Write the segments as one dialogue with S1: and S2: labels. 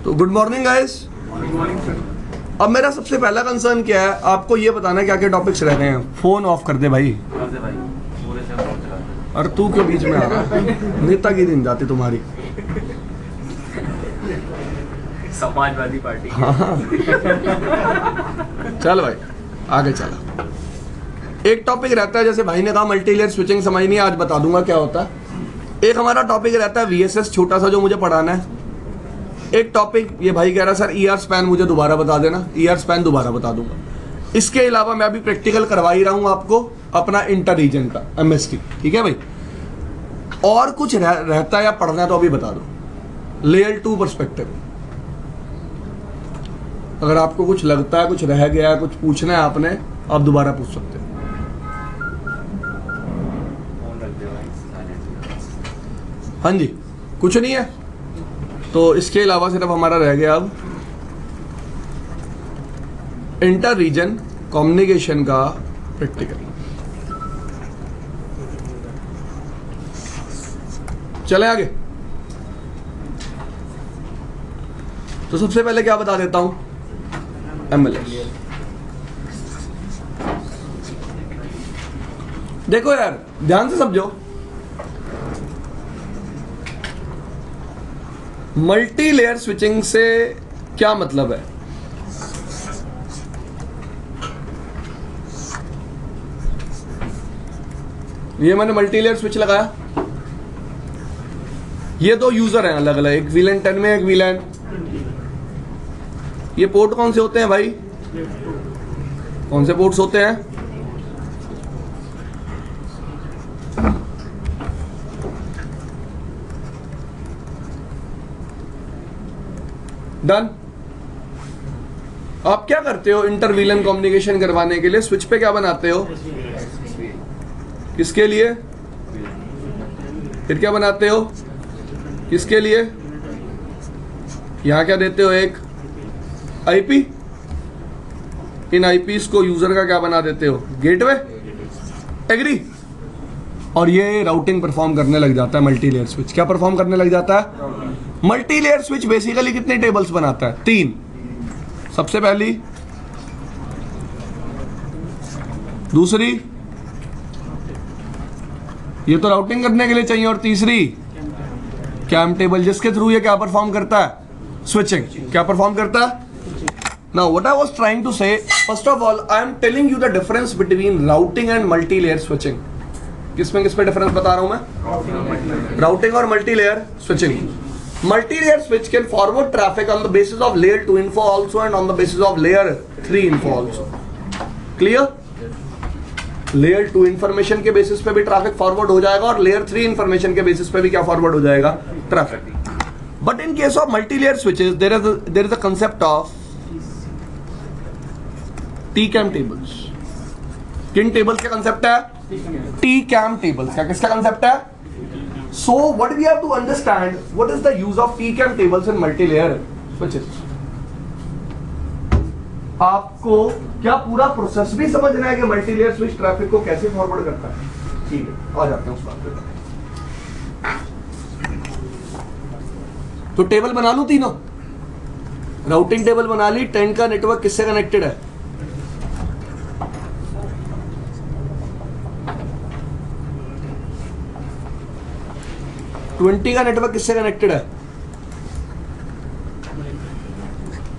S1: तो good morning guys. अब मेरा सबसे पहला कंसर्न क्या है, आपको ये बताना क्या क्या टॉपिक्स रह गए हैं। फोन ऑफ कर दे भाई। और तू क्यों बीच में आ रहा है? नेतागिरी नहीं जाती तुम्हारी।
S2: समाजवादी पार्टी।
S1: हाँ चल भाई आगे चला। एक टॉपिक रहता है, जैसे भाई ने कहा मल्टी लेयर स्विचिंग समझ नहीं, आज बता दूंगा क्या होता है। एक हमारा टॉपिक रहता है VSS छोटा सा जो मुझे पढ़ाना है। एक टॉपिक ये भाई कह रहा है सर ER स्पैन मुझे दोबारा बता देना, ER स्पैन दोबारा बता दूंगा। इसके अलावा मैं अभी प्रैक्टिकल करवा ही रहा हूं आपको अपना इंटर रीजन का MST, ठीक है भाई। और कुछ रहता है या पढ़ना है तो अभी बता दो। लेयर 2 पर्सपेक्टिव, अगर आपको कुछ लगता है कुछ रह गया है, कुछ पूछना है आपने, आप दोबारा पूछ सकते हैं। हाँ जी, कुछ नहीं है तो इसके अलावा सिर्फ हमारा रह गया अब इंटर रीजन कम्युनिकेशन का प्रैक्टिकल। चले आगे। तो सबसे पहले क्या बता देता हूं, MLS। देखो यार ध्यान से समझो, मल्टी लेयर स्विचिंग से क्या मतलब है। ये मैंने मल्टी लेयर स्विच लगाया, ये दो यूजर हैं अलग अलग, एक VLAN 10 में, एक VLAN। ये पोर्ट कौन से होते हैं भाई, कौन से पोर्ट्स होते हैं? डन। आप क्या करते हो इंटर VLAN कम्युनिकेशन करवाने के लिए, स्विच पे क्या बनाते हो, किसके लिए? फिर क्या बनाते हो, किसके लिए? यहां क्या देते हो, एक IP। इन IPs को यूजर का क्या बना देते हो, गेटवे। एग्री। और ये राउटिंग परफॉर्म करने लग जाता है मल्टी लेयर स्विच। क्या परफॉर्म करने लग जाता है? मल्टी लेयर स्विच बेसिकली कितने टेबल्स बनाता है? 3। सबसे पहली, दूसरी, ये तो राउटिंग करने के लिए चाहिए, और तीसरी कैम टेबल, जिसके थ्रू ये क्या परफॉर्म करता है, स्विचिंग। क्या परफॉर्म करता है? Now what I was trying to say, first of all I am telling you the difference between routing and multi layer switching. किस पे डिफरेंस बता रहा हूं मैं? राउटिंग और multi layer switching. Multi-layer switch can forward traffic on the basis of layer 2 info also and on the basis of layer 3 info also. Clear? Layer 2 information के basis पे भी traffic forward हो जाएगा और layer 3 information के basis पे भी क्या forward हो जाएगा, traffic. But in case of multi-layer switches, there is a concept of TCAM tables. किन tables का concept है? TCAM tables का किसका concept है? So what we have to understand, what is the use of TCAM tables in multi-layer switches? आपको क्या पूरा process भी समझना है कि मल्टी-लेयर स्विच ट्रैफिक को कैसे फॉरवर्ड करता है? ठीक है, आ जाते हैं उस बात पे। तो टेबल बना लूं तीनों। राउटिंग टेबल बना ली, 10 का नेटवर्क किससे कनेक्टेड है? ट्वेंटी का नेटवर्क किससे कनेक्टेड है?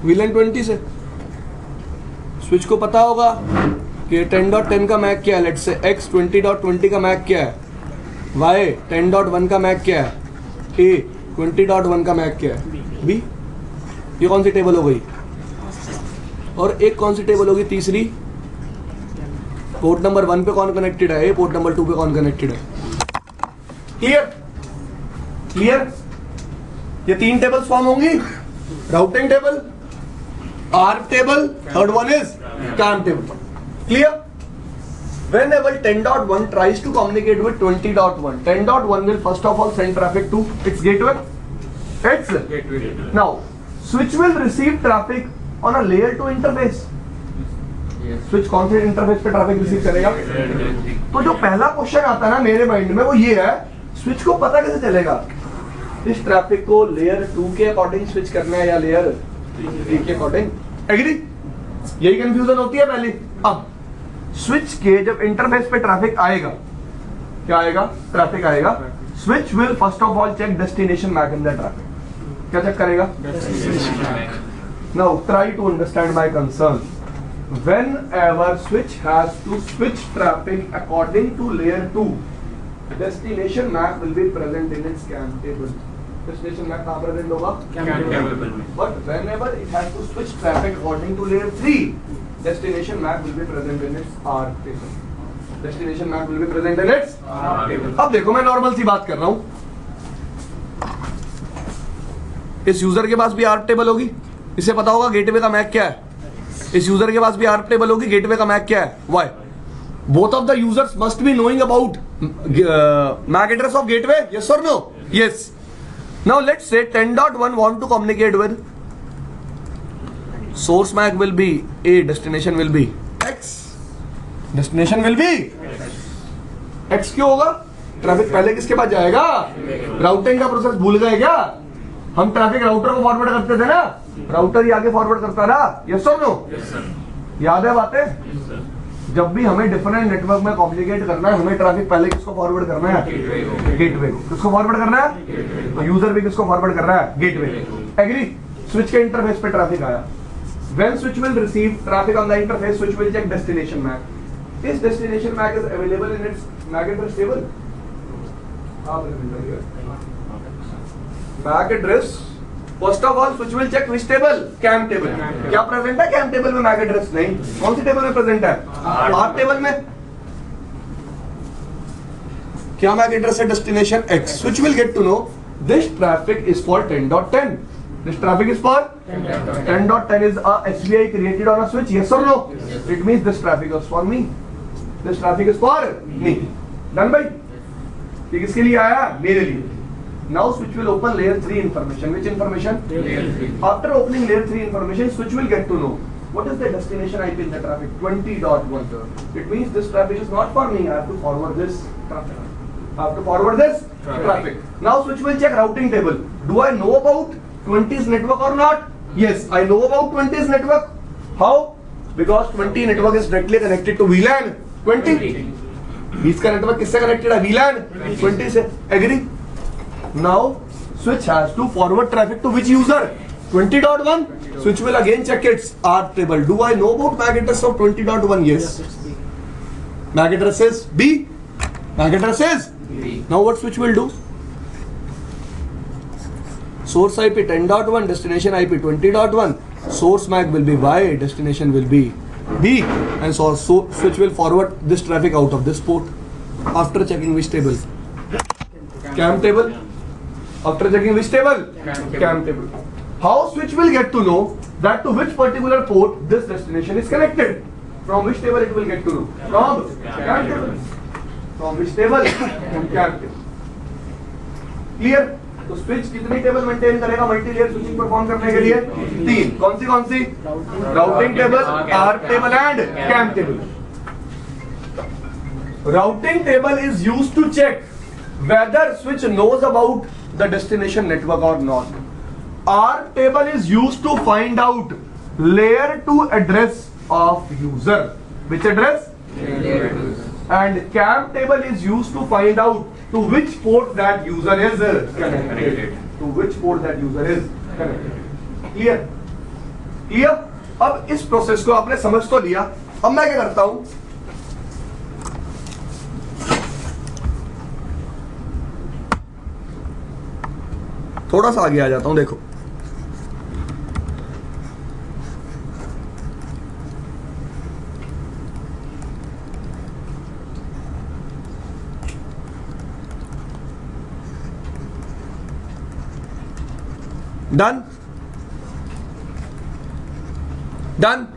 S1: VLAN 20 से। स्विच को पता होगा कि 10.10 का मैक क्या है, लेट्स से X 20.20 का मैक क्या है, Y 10.1 का मैक क्या है, A 20.1 का मैक क्या है, B। ये कौन सी टेबल हो गई? और एक कौन सी टेबल होगी तीसरी? पोर्ट नंबर 1 पे कौन कनेक्टेड है, पोर्ट नंबर 2 पे कौन कनेक्टेड है। क्लियर? क्लियर? ये 3 टेबल्स फॉर्म होंगी, routing table, ARP table, third one is CAM table. Clear? Whenever 10.1 tries to communicate with 20.1, 10.1 will first of all send traffic to its gateway. Now, switch will receive traffic on a layer 2 interface. Switch कौन से interface पे traffic receive करेगा? तो जो पहला question आता है ना मेरे माइंड में वो ये है, स्विच को पता कैसे चलेगा इस ट्रैफिक को लेयर 2 के अकॉर्डिंग स्विच करना है या लेयर 3 के अकॉर्डिंग? एग्री? यही कंफ्यूजन होती है पहले। अब स्विच के जब इंटरफेस पे ट्रैफिक आएगा, क्या आएगा? ट्रैफिक आएगा। Switch will first of all check destination MAC in the traffic. क्या चेक करेगा? Now try to understand my concern. Whenever switch has to switch traffic according to layer 2, destination map will be present in its CAN table. Destination map कहाँ present होगा?
S2: CAN table में.
S1: But whenever it has to switch traffic according to layer 3, destination map will be present in its R table. Destination map will be present in its
S2: R table.
S1: अब देखो मैं normal सी बात कर रहा हूँ, इस user के पास भी आर टेबल होगी, इसे पता होगा गेटवे का मैक क्या है। इस यूजर के पास भी आर टेबल होगी, गेटवे का मैक क्या है? Why? Both of the users must be knowing about MAC address of gateway, yes और no? Yes. Now let's say 10.1 want to communicate with source MAC will be A, destination will be X. Destination will be X क्यों होगा? Traffic पहले किसके पास जाएगा? Routing का process भूल गए क्या? हम ट्रैफिक राउटर को फॉरवर्ड करते थे ना, राउटर ही आगे फॉरवर्ड करता ना, यस और नो? याद है बातें? जब भी हमें डिफरेंट नेटवर्क में कम्युनिकेट करना है, हमें ट्रैफिक पहले किसको फॉरवर्ड करना है? गेटवे को। किसको फॉरवर्ड करना है? तो यूजर भी किसको फॉरवर्ड कर रहा है? गेटवे। एग्री? स्विच के इंटरफेस पे ट्रैफिक आया, when switch will receive traffic on the interface, switch will check destination MAC. This destination MAC is available in its MAC address table. MAC address, first of all switch will check which table? CAM table. क्या present है CAM table में? MAC address नहीं। कौन सी table में present है? R table में। क्या MAC address है? destination X. Switch will get to know this traffic is for 10.10. This traffic is for 10.10 is a SVI created on a switch, yes or no? It means this traffic is for me. This traffic is for me. Done by? ये किसके लिए आया? मेरे लिए. Now switch will open layer 3 information. Which information? Layer 3. After opening layer 3 information, switch will get to know what is the destination IP in the traffic? 20.1. It means this traffic is not for me. I have to forward this traffic. I have to forward this traffic. Now switch will check routing table. Do I know about 20's network or not? Yes, I know about 20's network. How? Because 20 network is directly connected to VLAN 20. 20 का network किससे connected है? VLAN 20 से। Agree? Now switch has to forward traffic to which user? 20.1. Switch will again check its R table. Do I know about MAC address of 20.1? Yes. MAC address is B. MAC address is B. Now what switch will do? Source IP 10.1, destination IP 20.1. Source MAC will be Y, destination will be B, and so switch will forward this traffic out of this port after checking which table? CAM table. After checking which table? CAM table. How switch will get to know that to which particular port this destination is connected? From which table it will get to know? From CAM table. From which table? From CAM table. Clear? तो switch कितनी table maintain करेगा multi layer switching perform करने के लिए? 3। कौन सी? Routing table, R table and CAM table. Routing table is used to check whether switch knows about the destination network और not. R table is used to find out layer 2 address of user. Which address? And CAM table is used to find out to which port that user is connected. To which port that user is connected. Clear? Clear? अब इस process को आपने समझ तो लिया. अब मैं क्या करता हूं, थोड़ा सा आगे आ जाता हूं. देखो Done? Done?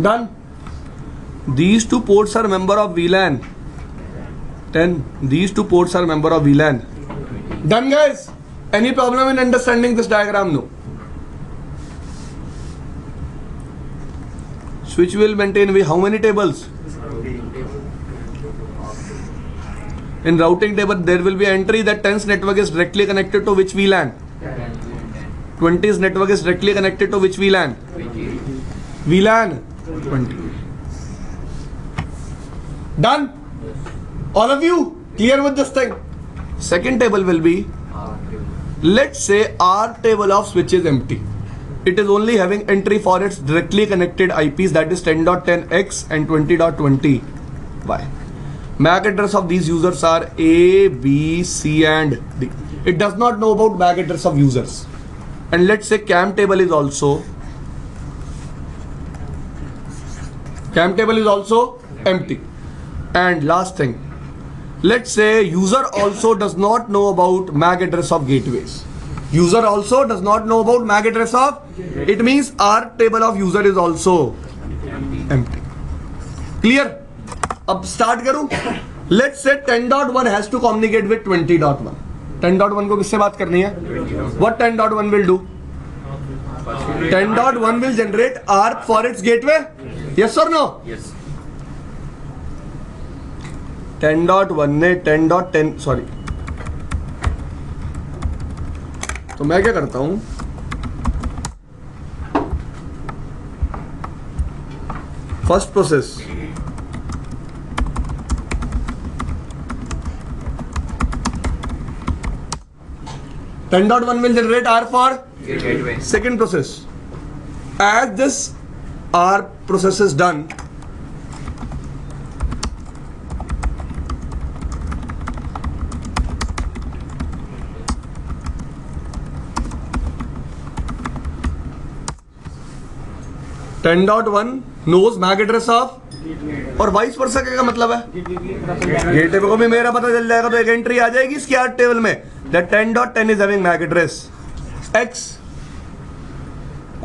S1: Done? These two ports are member of VLAN. 10. These two ports are member of VLAN. Done, guys? Any problem in understanding this diagram? No. Switch will maintain how many tables? In routing table, there will be entry that 10's network is directly connected to which VLAN? 20's network is directly connected to which VLAN? VLAN 20. Done? All of you clear with this thing? Second table will be, let's say R table of switch is empty. It is only having entry for its directly connected IPs, that is 10.10x and 20.20y. MAC address of these users are A, B, C and D. It does not know about MAC address of users. And let's say CAM table is also empty. And last thing, let's say user also does not know about MAC address of gateways. User also does not know about MAC address of, it means our table of user is also empty. Clear? अब start करूं. Let's say 10.1 has to communicate with 20.1. 10.1 को किससे बात करनी है? What 10.1 will do? 10.1 will generate ARP for its gateway. Yes or no?
S2: Yes.
S1: 10.1 ने 10.10 sorry, तो मैं क्या करता हूं, first process 10.1 will generate R for
S2: Gateway.
S1: second process. As this R process is done, (10.1) knows MAC address of, और vice versa क्या मतलब है, गेटवे को भी मेरा पता चल जाएगा तो एक एंट्री आ जाएगी इसकी आर टेबल में that 10.10 is having MAC address X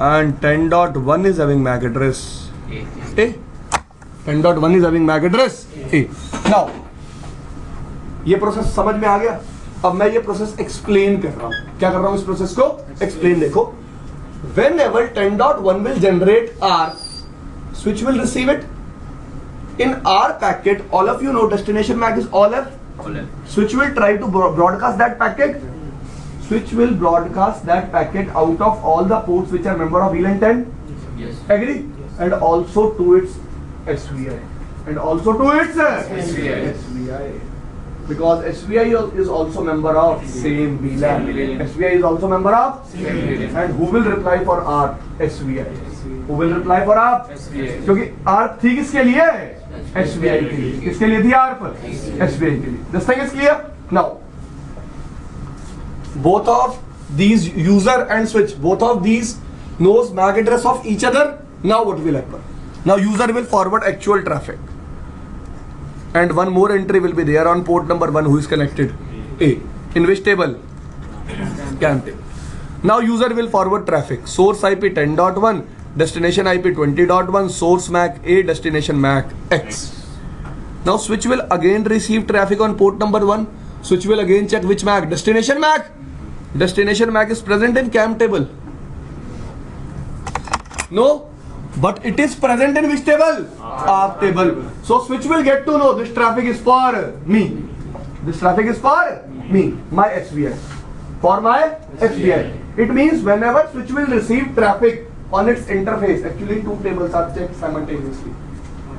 S1: and 10.1 is having MAC address A. 10.1 is having MAC address A. Now ये प्रोसेस समझ में आ गया. अब मैं ये प्रोसेस एक्सप्लेन कर रहा हूं. क्या कर रहा हूं इस प्रोसेस को एक्सप्लेन. देखो, whenever 10.1 will generate R, switch will receive it. In R packet, all of you know destination MAC is all F. Switch will try to broadcast that packet. Switch will broadcast that packet out of all the ports which are member of VLAN 10.
S2: Yes.
S1: Agree? And also to its SVI. And also to its SVI. Because SVI is also member of same VLAN. SVI is also member of and who will reply for R? SVI. Who will reply for R? क्योंकि R थी किसके लिए? SVI के लिए. किसके लिए थी R पर? SVI के लिए. This thing is clear? Now, both of these user and switch, both of these knows MAC address of each other. Now what will happen? Now user will forward actual traffic. And one more entry will be there on port number 1 who is connected A. In which table? CAM table. Now user will forward traffic. Source IP 10.1, destination IP 20.1, source MAC A, destination MAC X. Now switch will again receive traffic on port number 1. Switch will again check which MAC? Destination MAC. Destination MAC is present in CAM table. No? But it is present in which table? ARP table. So switch will get to know this traffic is for me. This traffic is for me, my SVI. For my SVI. It means whenever switch will receive traffic on its interface, actually two tables are checked simultaneously.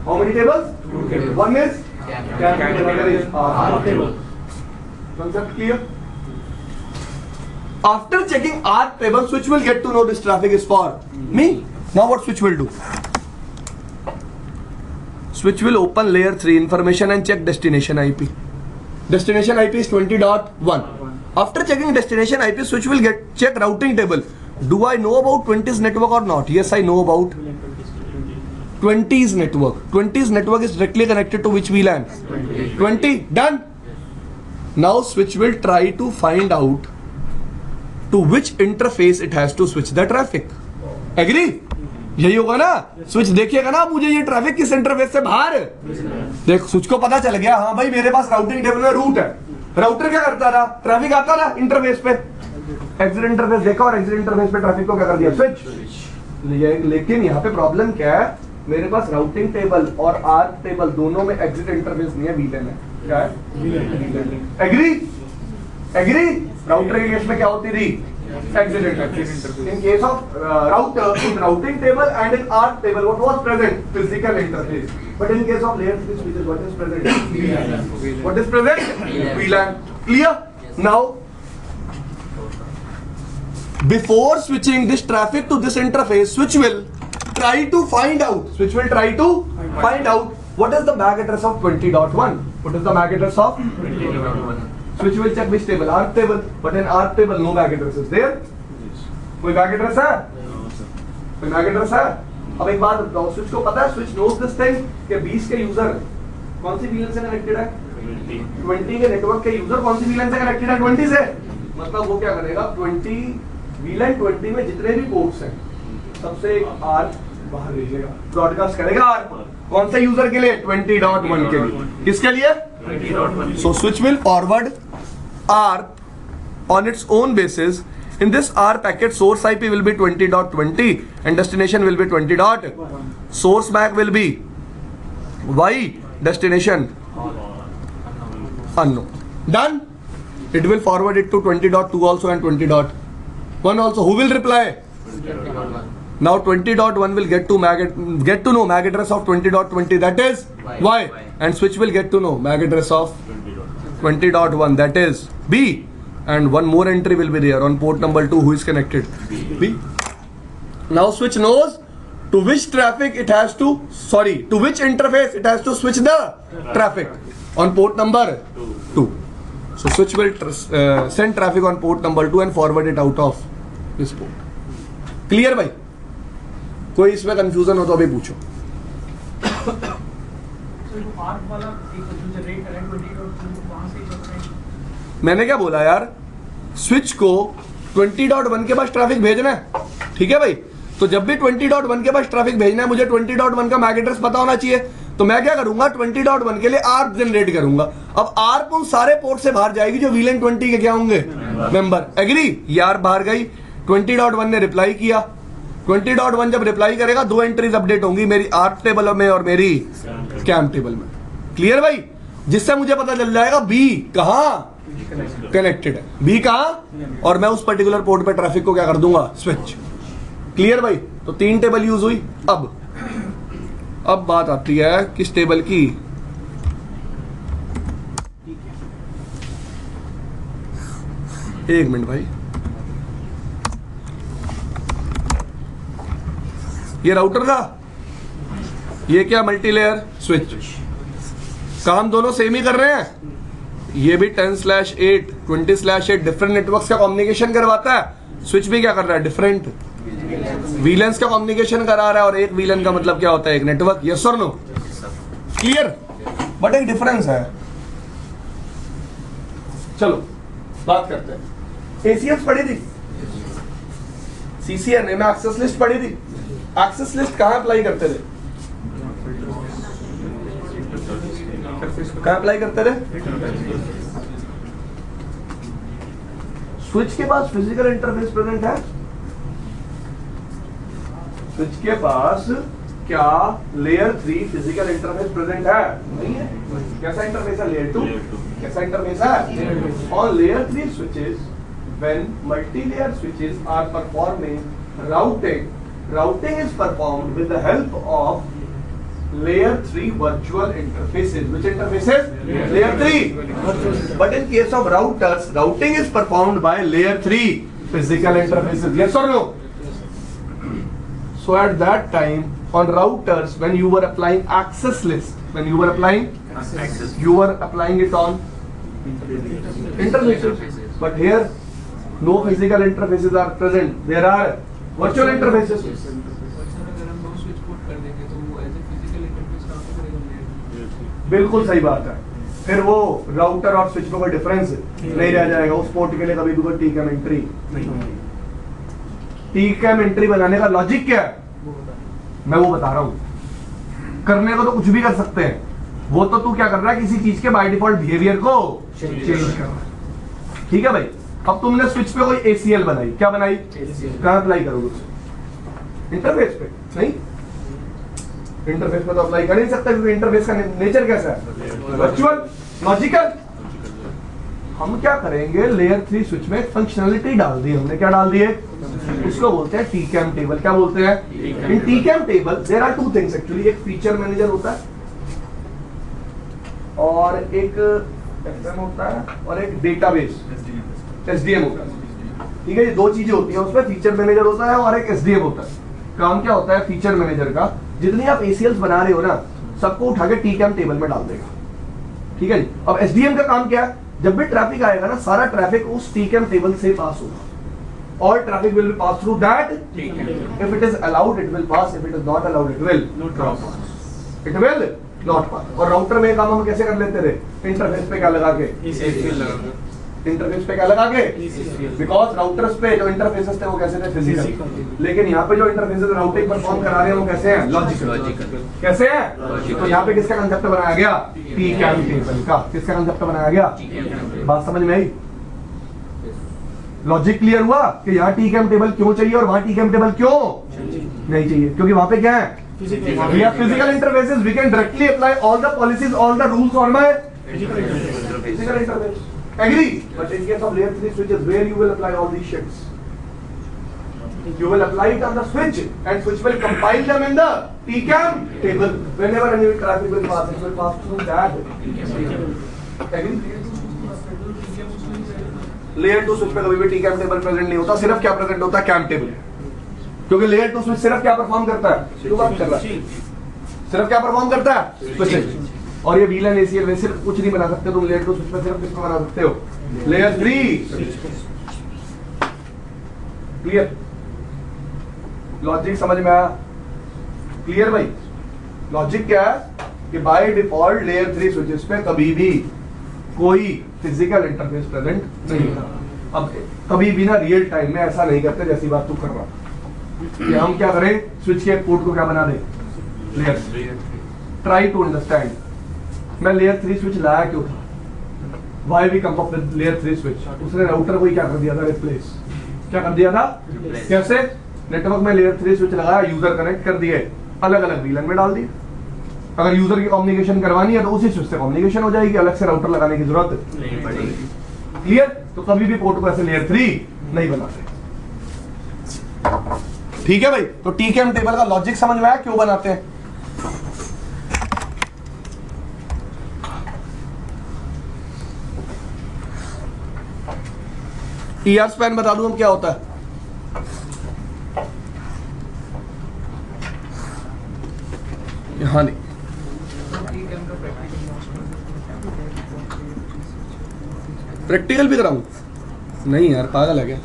S1: How many tables? Two tables. One is CAM table, another is ARP table. Concept clear? After checking ARP table, switch will get to know this traffic is for me. Now what switch will do? Switch will open layer 3 information and check destination IP. Destination IP is 20.1. After checking destination IP, switch will check routing table. Do I know about 20's network or not? Yes, I know about 20's network. 20's network is directly connected to which VLAN? 20. Done. Now switch will try to find out to which interface it has to switch the traffic. Agree? यही होगा ना। Switch देखिएगा ना मुझे ये traffic किस interface से बाहर, देख स्विच को पता चल गया हाँ भाई मेरे पास राउटिंग टेबल में रूट है। राउटर क्या करता था, ट्रैफिक आता था इंटरफेस पे, एग्जिट इंटरफेस देखा और एग्जिट इंटरफेस पे ट्रैफिक को क्या कर दिया, स्विच। लेकिन यहाँ पे प्रॉब्लम क्या है, मेरे पास राउटिंग टेबल और आर्क टेबल दोनों में एग्जिट इंटरफेस नहीं है, वीलन है। क्या है, एग्री एग्री। राउटर के केस में क्या होती थी, exit interface. In case of router, in routing table and in ARC table, what was present? Physical interface. But in case of layer 3 switches, what is present? VLAN. What is present? VLAN. Clear? Now, before switching this traffic to this interface, switch will try to find out. Switch will try to find out what is the MAC address of 20.1. What is the MAC address of 20.1? Switch will check which table, ARC table, but in ARC table no MAC address is there. कोई MAC address है? कोई MAC address है? अब एक बात बताओ, switch को पता है, स्विच knows this thing कि 20 के यूजर कौन सी VLAN से कनेक्टेड है, 20 के नेटवर्क के यूजर कौन सी VLAN से कनेक्टेड है, 20 से। मतलब वो क्या करेगा, 20 VLAN 20 में जितने भी पोर्ट्स हैं सबसे एक ARC बाहर भेजेगा, ब्रॉडकास्ट करेगा ARC कौन से यूजर के लिए, 20.1 के लिए। किसके लिए? 20.1। So switch will forward ARP on its own basis. In this ARP packet, source IP will be 20.20 and destination will be 20. Source MAC will be Y, destination unknown. Done. It will forward it to 20.2 also and 20.1 also. Who will reply? 20.1. Now 20.1 will get to know MAC address of 20.20, that is Y, and switch will get to know MAC address of 20.1, that is B, and one more entry will be there on port number 2 who is connected, B. Now switch knows to which traffic it has to, to which interface it has to switch the traffic on port number 2. So switch will send traffic on port number 2 and forward it out of this port. Clear भाई? कोई इसमें confusion हो तो अभी पूछो। मैंने क्या बोला यार, स्विच को 20.1 के पास ट्रैफिक भेजना है, ठीक है भाई। तो जब भी 20.1 के पास ट्रैफिक भेजना है, मुझे 20.1 का मैक एड्रेस पता होना चाहिए। तो मैं क्या करूंगा, 20.1 के लिए आर्प जनरेट करूंगा। अब आर्प उन सारे पोर्ट से बाहर जाएगी जो VLAN 20 के क्या होंगे, मेंबर। एग्री? ये आर्प बाहर गई, 20.1 ने रिप्लाई किया। 20.1 जब रिप्लाई करेगा, दो एंट्रीज अपडेट होंगी, मेरी आर्प टेबल में और मेरी कैम टेबल में। क्लियर भाई? जिससे मुझे पता चल जाएगा बी कहां कनेक्टेड है, बी कहां, और मैं उस पर्टिकुलर पोर्ट पे ट्रैफिक को क्या कर दूंगा, स्विच। क्लियर भाई? तो 3 टेबल यूज हुई। अब बात आती है किस टेबल की, एक मिनट भाई, ये राउटर था, ये क्या मल्टी लेयर स्विच, काम दोनों सेम ही कर रहे हैं। ये भी 10/8 20/8 डिफरेंट नेटवर्क्स का कम्युनिकेशन करवाता है, स्विच भी क्या कर रहा है, डिफरेंट VLANs का कम्युनिकेशन करा रहा है। और एक VLAN का मतलब क्या होता है, एक नेटवर्क। यस और नो? क्लियर? बट एक डिफरेंस है। चलो बात करते हैं। ACS पढ़ी थी, CCNA में एक्सेस लिस्ट पढ़ी थी। एक्सेस लिस्ट कहां अप्लाई करते थे, कहां अप्लाई करते थे? स्विच के पास फिजिकल इंटरफेस प्रेजेंट है, स्विच के पास क्या लेयर 3 फिजिकल इंटरफेस प्रेजेंट है? नहीं है। कैसा इंटरफेस है, लेयर 2। कैसा इंटरफेस है? On layer 3 switches when multilayer switches are performing routing is performed with the help of layer 3 virtual interfaces. Which interfaces? Layer 3. But in case of routers, routing is performed by layer 3 physical interfaces. Yes or no? So at that time on routers, when you were applying access list, you were applying it on interfaces. But here no physical interfaces are present, there are virtual interfaces. बिल्कुल सही बात है। फिर वो router और switch में कोई difference नहीं रह जाएगा। उस पोर्ट के लिए कभी भी कोई टीकैम एंट्री नहीं होगी। टीकैम एंट्री बनाने का लॉजिक क्या है, मैं वो बता रहा हूं। करने को तो कुछ भी कर सकते हैं, वो तो तू क्या कर रहा है, किसी चीज के बाय डिफॉल्ट बिहेवियर को चेंज कर रहा है। ठीक है भाई, अब तुमने स्विच पे कोई ACL बनाई, क्या बनाई, कहां अप्लाई करोगे उसे, इंटरफेस पे? नहीं, इंटरफेस पे तो अप्लाई कर ही नहीं सकता, क्योंकि इंटरफेस का नेचर कैसा है, वर्चुअल, लॉजिकल। हम क्या करेंगे, लेयर 3 स्विच में फंक्शनलिटी डाल दी हमने, क्या डाल दिए, इसको बोलते हैं TCAM टेबल। क्या बोलते हैं, in TCAM table there are two things actually, एक फीचर मैनेजर होता है और एक FM होता है और एक डेटाबेस SDM होता है। ठीक है, ये दो चीजें होती हैं उसमें, फीचर मैनेजर होता है और एक SDM होता है। काम क्या होता है फीचर मैनेजर का, जितनी आप ACLs बना रहे हो ना, सबको उठा के TCAM टेबल में डाल देगा। ठीक है जी। अब SDM का काम क्या है, जब भी ट्रैफिक आएगा ना, सारा ट्रैफिक उस TCAM टेबल से पास होगा। All traffic will pass through that. If it is allowed, it will pass. If it is not allowed, it will not pass. It will not pass. और राउटर में काम हम कैसे कर लेते थे, इंटरफेस पे क्या लगा के, इंटरफेस पे क्या लगा के, बिकॉज राउटर्स पे जो इंटरफेसेस थे वो कैसे थे, फिजिकल। लेकिन यहाँ पे जो इंटरफेसेस राउटिंग परफॉर्म करा रहे हैं वो कैसे हैं, लॉजिकल। कैसे हैं, तो यहाँ पे किसका कंसेप्ट बनाया गया, TCAM टेबल का। किसका कंसेप्ट बनाया गया, बात समझ में आई, लॉजिक क्लियर हुआ कि यहाँ TCAM टेबल क्यों चाहिए और वहां TCAM टेबल क्यों नहीं चाहिए, क्योंकि वहां पे क्या है, we have physical interfaces, we can directly apply all the policies, all the rules on my physical interface. Agree? But in case of layer 3 switches, where you will apply all these shits, you will apply it on the switch, and switch will compile them in the TCAM table. Whenever any traffic will pass, it will pass through that. Agree? Layer 2 switch पे कभी भी TCAM table present नहीं होता, सिर्फ क्या present होता है, cam table. क्योंकि लेयर 2 स्विच सिर्फ क्या परफॉर्म करता है, तू बात कर रहा है, सिर्फ क्या परफॉर्म करता है, स्विचिंग। और ये VLAN ACL में सिर्फ कुछ नहीं बना सकते तुम, लेयर 2 स्विच पे सिर्फ किसको बना सकते हो, लेयर 3। क्लियर, लॉजिक समझ में आया, क्लियर भाई। लॉजिक क्या है कि बाय डिफॉल्ट लेयर 3 स्विचेस पे कभी भी कोई फिजिकल इंटरफेस प्रेजेंट नहीं है। अब कभी भी ना रियल टाइम में ऐसा नहीं करते जैसी बात तू कर रहा कि हम क्या करें, स्विच के पोर्ट को क्या बना दे, लेयर 3। ट्राई टू अंडरस्टैंड, मैं लेयर 3 स्विच लाया क्यों था, why we come up with layer 3 switch. उसने राउटर को ही क्या कर दिया था, रिप्लेस। क्या कर दिया था, कैसे, नेटवर्क में लेयर 3 स्विच लगाया, यूजर कनेक्ट कर दिए, अलग अलग VLAN में डाल दिए। अगर यूजर की कम्युनिकेशन करवानी है तो उसी स्विच से कम्युनिकेशन हो जाएगी, अलग से राउटर लगाने की जरूरत नहीं पड़ेगी। क्लियर, तो कभी भी पोर्ट को ऐसे लेयर 3 नहीं बनाते। ठीक है भाई, तो TCAM टेबल का लॉजिक समझ में आया क्यों बनाते हैं। TR स्पैन बता दूं हम क्या होता है, यहां नहीं, प्रैक्टिकल भी कराऊं, नहीं यार पागल है क्या,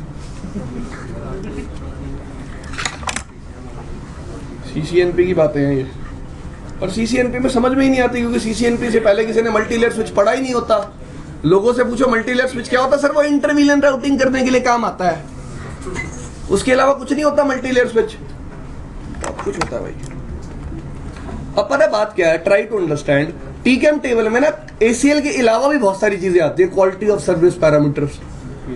S1: CCNP की बातें हैं ये, और CCNP में समझ में ही नहीं आती, क्योंकि CCNP से पहले किसी ने मल्टी लेयर स्विच पढ़ा ही नहीं होता। लोगों से पूछो मल्टी लेयर स्विच क्या होता है, सर वो इंटर VLAN राउटिंग करने के लिए काम आता है, उसके अलावा कुछ नहीं होता मल्टी लेयर स्विच। बहुत कुछ होता है भाई। अब पता है बात क्या है, try to understand. TCAM table में ना ACL के अलावा भी बहुत सारी चीजें आती है, क्वालिटी ऑफ सर्विस पैरामीटर्स।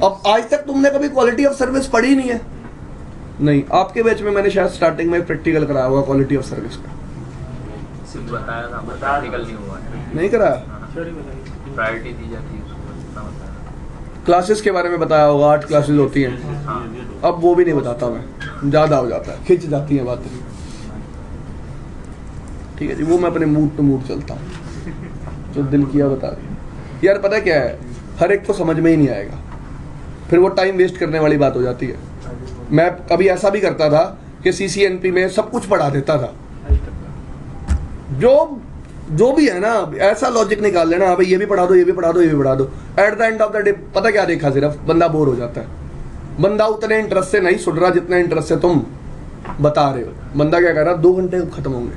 S1: अब आज तक तुमने कभी क्वालिटी ऑफ सर्विस पढ़ी नहीं है, नहीं, आपके बैच में मैंने शायद स्टार्टिंग में प्रैक्टिकल कराया हुआ क्वालिटी ऑफ सर्विस का,
S2: सिर्फ बताया था, प्रैक्टिकल नहीं हुआ है।
S1: नहीं कराया,
S2: प्रायोरिटी दी जाती है उसको, इतना बताया।
S1: क्लासेस के बारे में बताया होगा, 8 क्लासेस होती हैं,
S2: हाँ,
S1: अब वो भी नहीं बताता मैं, ज्यादा हो जाता है, खिंच जाती है बातें। ठीक है जी, वो मैं अपने मूड टू मूड चलता हूँ, जो दिल किया बता दिया। यार पता क्या है, हर एक को समझ में ही नहीं आएगा, फिर वो टाइम वेस्ट करने वाली बात हो जाती है। मैं कभी ऐसा भी करता था कि CCNP में सब कुछ पढ़ा देता था, जो भी है ना, ऐसा लॉजिक निकाल लेना, हाँ भाई ये भी पढ़ा दो, ये भी पढ़ा दो, ये भी पढ़ा दो। At the end of the day पता क्या देखा, सिर्फ बंदा बोर हो जाता है। बंदा उतने इंटरेस्ट से नहीं सुन रहा जितना इंटरेस्ट से तुम बता रहे हो। बंदा क्या कर रहा, 2 घंटे खत्म होंगे।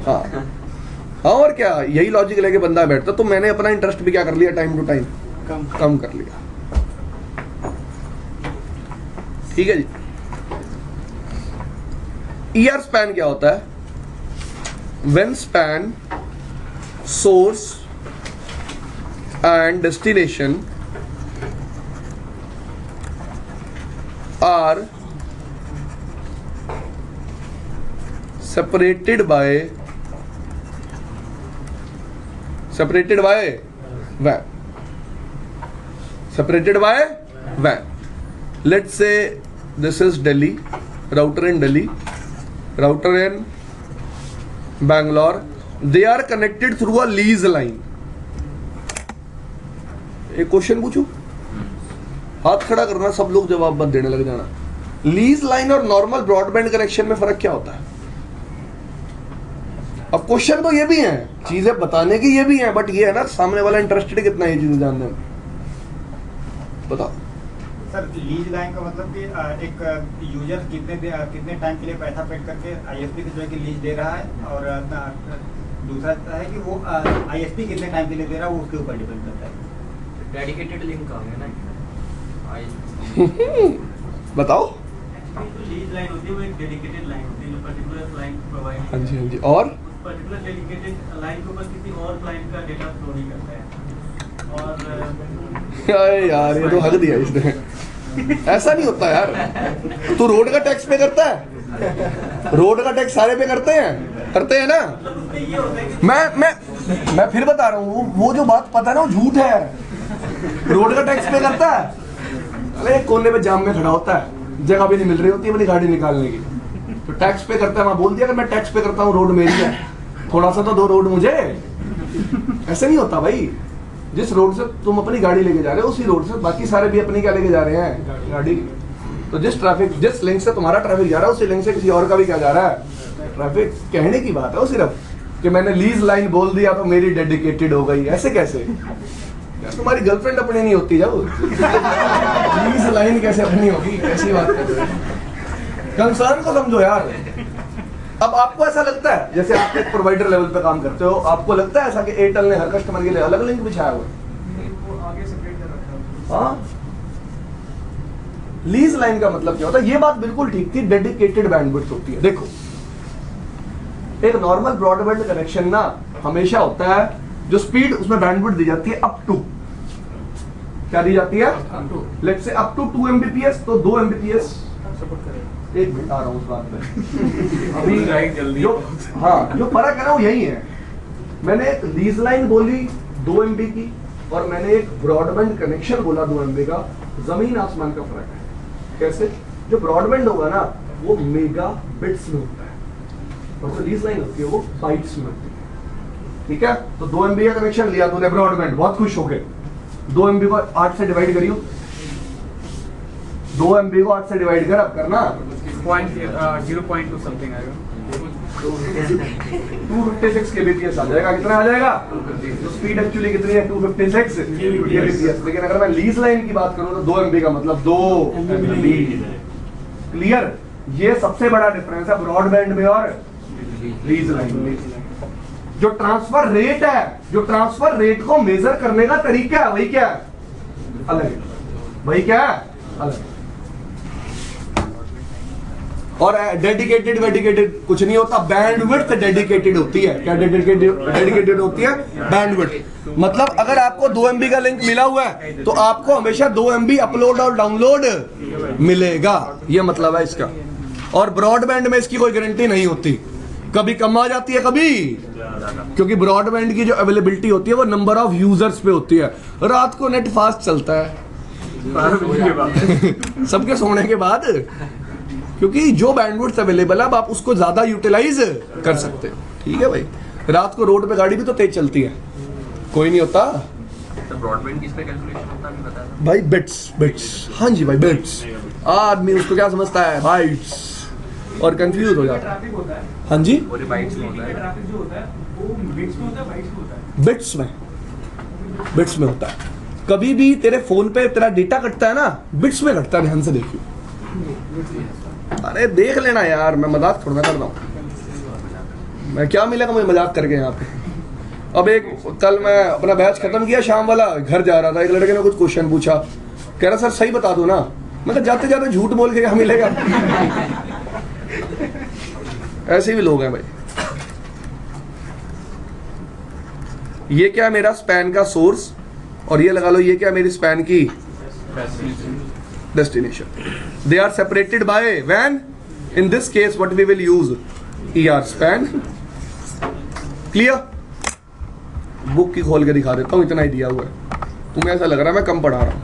S1: हाँ हाँ, और क्या, यही लॉजिक लेके बंदा बैठता। तो मैंने अपना इंटरेस्ट भी क्या कर लिया, टाइम टू टाइम कम कर लिया। ठीक है जी। ER स्पैन क्या होता है? When span, source and destination are separated by van. Separated by van. Let's say this is Delhi, router in Delhi, router in Bangalore. They are connected through a lease line. एक question पूछूं, हाथ खड़ा करना, सब लोग जवाब मत देने लग जाना। लीज लाइन और नॉर्मल ब्रॉडबैंड कनेक्शन में फर्क क्या होता है? अब क्वेश्चन तो ये भी है, चीजें बताने की ये भी है, बट ये है ना सामने वाला इंटरेस्टेड कितना ये चीजें जानने में। बताओ
S3: सर, लीज लाइन का मतलब कि एक यूजर कितने टाइम के लिए पैसा पेड करके आईएसपी को जो है कि लीज दे रहा है, और दूसरा है कि वो आईएसपी कितने टाइम के लिए दे रहा है, वो उसके ऊपर डिपेंड करता है।
S2: डेडिकेटेड लिंक आ गया ना।
S1: बताओ।
S4: लीज लाइन होती है, वो एक डेडिकेटेड लाइन होती है जो पर्टिकुलर क्लाइंट को प्रोवाइड
S1: हाँ जी, हाँ जी। और
S4: पर्टिकुलर डेडिकेटेड लाइन के ऊपर किसी और क्लाइंट का डेटा फ्लो नहीं करता है। और
S1: अरे यार ये तो हक दिया इसने। ऐसा नहीं होता यार। तू रोड का टैक्स पे करता है? रोड का टैक्स सारे पे करते हैं ना।
S4: उसमें ये होता है कि
S1: मैं फिर बता रहा हूँ, वो जो बात पता है ना वो झूठ है। रोड का टैक्स पे करता है, अरे एक कोने पे जाम में खड़ा होता है, जगह भी नहीं मिल रही होती है अपनी गाड़ी निकालने की, तो टैक्स पे करता है। मैं बोल दिया कि मैं टैक्स पे करता हूँ, रोड मेरी है, थोड़ा सा तो दो रोड मुझे। ऐसे नहीं होता भाई। जिस रोड से तुम अपनी गाड़ी लेके जा रहे हो उसी रोड से बाकी सारे भी अपनी क्या लेके जा रहे हैं, गाड़ी। तो जिस लिंक से तुम्हारा ट्रैफिक जा रहा है उसी लिंक से किसी और का भी क्या जा रहा है, ट्रैफिक। कहने की बात है वो सिर्फ कि मैंने लीज लाइन बोल दिया तो मेरी डेडिकेटेड हो गई। ऐसे कैसे यार, तुम्हारी गर्लफ्रेंड अपनी नहीं होती जब लीज लाइन कैसे अपनी होगी? कैसी बात कर रहे हो? कंसर्न को समझो यार। अब आपको ऐसा लगता है, जैसे आप एक प्रोवाइडर लेवल पे काम करते हो, आपको लगता है ऐसा कि एयरटेल ने हर कस्टमर के लिए अलग लिंक बिछाया हुआ है? हाँ, लीज लाइन का मतलब क्या होता है? ये बात बिल्कुल ठीक थी, डेडिकेटेड बैंडविड्थ होती है। देखो, एक नॉर्मल ब्रॉडबैंड कनेक्शन ना हमेशा होता है, जो स्पीड उसमें बैंडविड्थ दी जाती है अप टू, क्या दी जाती है? Let's say up to 2 Mbps, तो 2 Mbps। एक मिनट आ रहा हूँ उस बात पे। अभी जो फर्क है ना वो यही है। मैंने एक लीज लाइन बोली 2 MB की, और मैंने एक ब्रॉडबैंड कनेक्शन बोला 2 MB का। जमीन आसमान का फर्क है। कैसे? जो ब्रॉडबैंड होगा ना वो मेगा बिट्स में होता है, और जो लीज लाइन होती है वो बाइट्स में होती है। ठीक है, तो 2 MB का कनेक्शन लिया तूने ब्रॉडबैंड, बहुत खुश हो गए। 2 MB को 8 से डिवाइड करियो, 2 MB को 8 से डिवाइड कर, अब करना
S3: 0.2 समथिंग आएगा।
S1: 256 kbps आ जाएगा। कितना आ जाएगा? तो स्पीड एक्चुअली कितनी है? 256 kbps। लेकिन अगर मैं लीज लाइन की बात करूं तो 2 MB का मतलब 2 MB। क्लियर? ये सबसे बड़ा डिफरेंस है ब्रॉडबैंड में और लीज लाइन में। जो ट्रांसफर रेट है, जो ट्रांसफर रेट को मेजर करने का तरीका है, वही क्या है? अलग है। वही क्या है? अलग। और डेडिकेटेड कुछ नहीं होता, बैंडविड्थ डेडिकेटेड होती है। क्या डेडिकेटेड होती है? बैंडविड्थ। मतलब अगर आपको 2 MB का लिंक मिला हुआ है तो आपको हमेशा 2 MB अपलोड और डाउनलोड मिलेगा, ये मतलब है इसका। और ब्रॉडबैंड में इसकी कोई गारंटी नहीं होती, कभी कम आ जाती है कभी, क्योंकि ब्रॉडबैंड की जो अवेलेबिलिटी होती है वो नंबर ऑफ यूजर्स पे होती है। रात को नेट फास्ट चलता है सबके सोने के बाद, क्योंकि जो बैंडविड्थ अवेलेबल है अब आप उसको ज्यादा यूटिलाइज कर सकते हो। ठीक है भाई, रात को रोड पे गाड़ी भी तो तेज चलती है, कोई नहीं होता।
S2: तो ब्रॉडबैंड किस पे कैलकुलेशन होता है बता दो
S1: भाई बिट्स। हाँ जी भाई, बिट्स। आदमी उसको क्या समझता है? बाइट्स, और कंफ्यूज हो जाता है।
S3: ट्रैफिक होता है,
S1: हाँ जी,
S2: पूरे बाइट्स में होता है।
S3: ट्रैफिक जो होता है वो बिट्स में होता है, बाइट्स में होता है।
S1: बिट्स में होता है। कभी भी तेरे फोन पे तेरा डेटा कटता है ना, बिट्स में कटता है, ध्यान से देखियो। अरे देख लेना यार, मैं मजाक थोड़ा कर रहा हूँ। मैं क्या मिलेगा मुझे मजाक करके यहाँ पे। अब कल मैं अपना बैच खत्म किया शाम वाला, घर जा रहा था, एक लड़के ने कुछ क्वेश्चन पूछा, कह रहा सर सही बता दो ना। मतलब जाते जाते झूठ बोल के क्या मिलेगा ऐसे भी लोग हैं भाई। ये क्या मेरा स्पैन का सोर्स, और ये लगा लो ये क्या मेरी स्पैन की destination. They are separated by when? In this case, what we will use? ER span. Clear? Book की खोल के दिखा देता हूँ, इतना ही दिया हुआ है। तुम्हें ऐसा लग रहा है मैं कम पढ़ा रहा हूँ।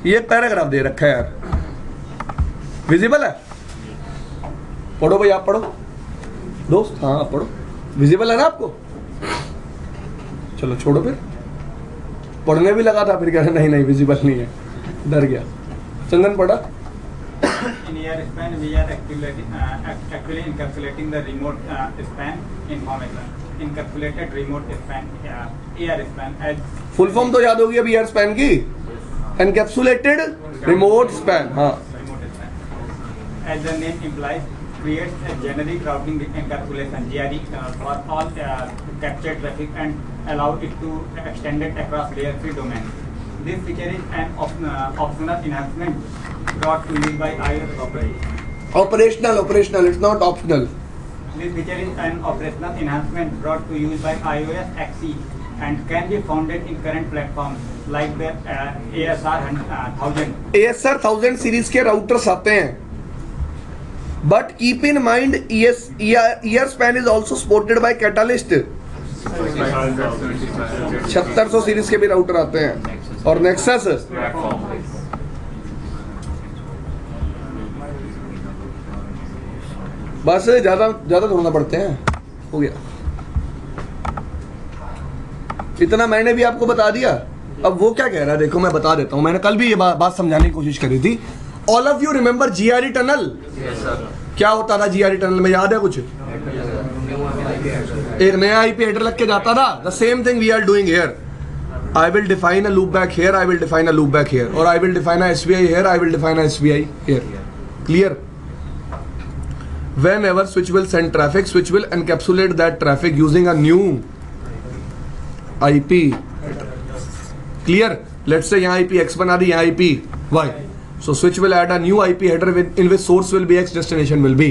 S1: ये पैराग्राफ दे रखा है यार, विजिबल है? पढ़ो भाई, आप पढ़ो दोस्त। हाँ आप पढ़ो, विजिबल है ना आपको? चलो छोड़ो फिर, पढ़ने भी लगा था फिर कह रहे नहीं नहीं विजिबल नहीं है, डर गया। चंदन पढ़ा।
S3: In ER span, we are actually encapsulating the remote span information. Encapsulated remote span, ER span as
S1: full form तो याद होगी अभी ER स्पैन की, एनकैप्सुलेटेड रिमोट स्पैन। हाँ,
S3: remote span. As the name implies, creates a generic routing encapsulation (GRE) for all captured traffic and allow it to extend it across layer 3 domains. This feature is an optional enhancement brought to use by iOS operators.
S1: operational, it's not optional.
S3: This feature is an operational enhancement brought to use by iOS XE and can be found in current platforms like the ASR 1000.
S1: ASR 1000 series के routers आते हैं, but keep in mind ER span is also supported by catalyst. 7600 series के भी router आते हैं, और nexus. बस ज्यादा ढूंढना पड़ते हैं, हो गया इतना। मैंने भी आपको बता दिया। अब वो क्या कह रहा है देखो, मैं बता देता हूं। मैंने कल भी ये बात समझाने की कोशिश करी थी। All of you remember GRE tunnel? क्या होता था GRE टनल में, याद है कुछ? एक नया IP हेडर लग के जाता था। The same thing we are doing here. I will define a loopback here, I will define a loopback here, or I will define a SVI here, I will define a SVI here. Clear? Whenever switch will send traffic, switch will encapsulate that traffic using a new IP. Clear? Let's say यहाँ IP X बना दी, यहाँ IP Y. So switch will add a new IP header in which source will be X, destination will be,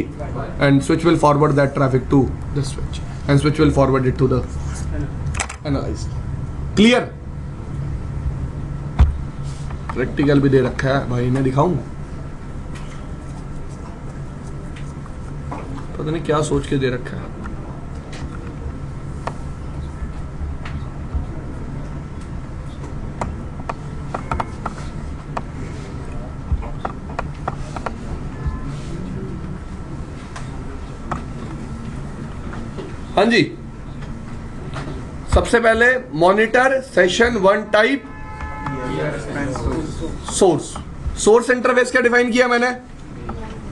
S1: and switch will forward that traffic to the switch, and switch will forward it to the analyzer. Clear? Practical भी दे रखा है भाई, मैं दिखाऊं? पता नहीं क्या सोच के दे रखा है। हाँ जी, सबसे पहले monitor session 1 type source interface क्या डिफाइन किया मैंने?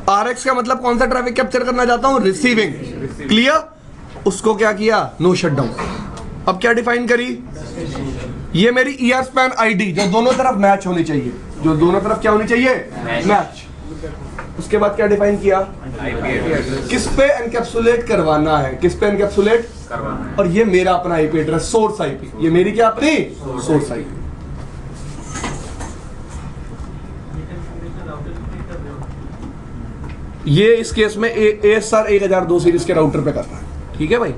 S1: RX का मतलब कौन सा ट्रैफिक कैप्चर करना चाहता हूं? रिसीविंग। क्लियर? उसको क्या किया? No shutdown. अब क्या डिफाइन करी? ये मेरी ER स्पैन ID जो दोनों तरफ मैच होनी चाहिए, जो दोनों तरफ क्या होनी चाहिए? मैच। उसके बाद क्या डिफाइन किया? किस पे एनकैप्सुलेट करवाना है, किस पे एनकैप्सुलेट करवाना है। और ये मेरा अपना IP एड्रेस, सोर्स IP। ये मेरी क्या अपनी सोर्स IP। ये इस केस में ASR 1002 सीरीज के राउटर पे कर रहा है। ठीक है भाई?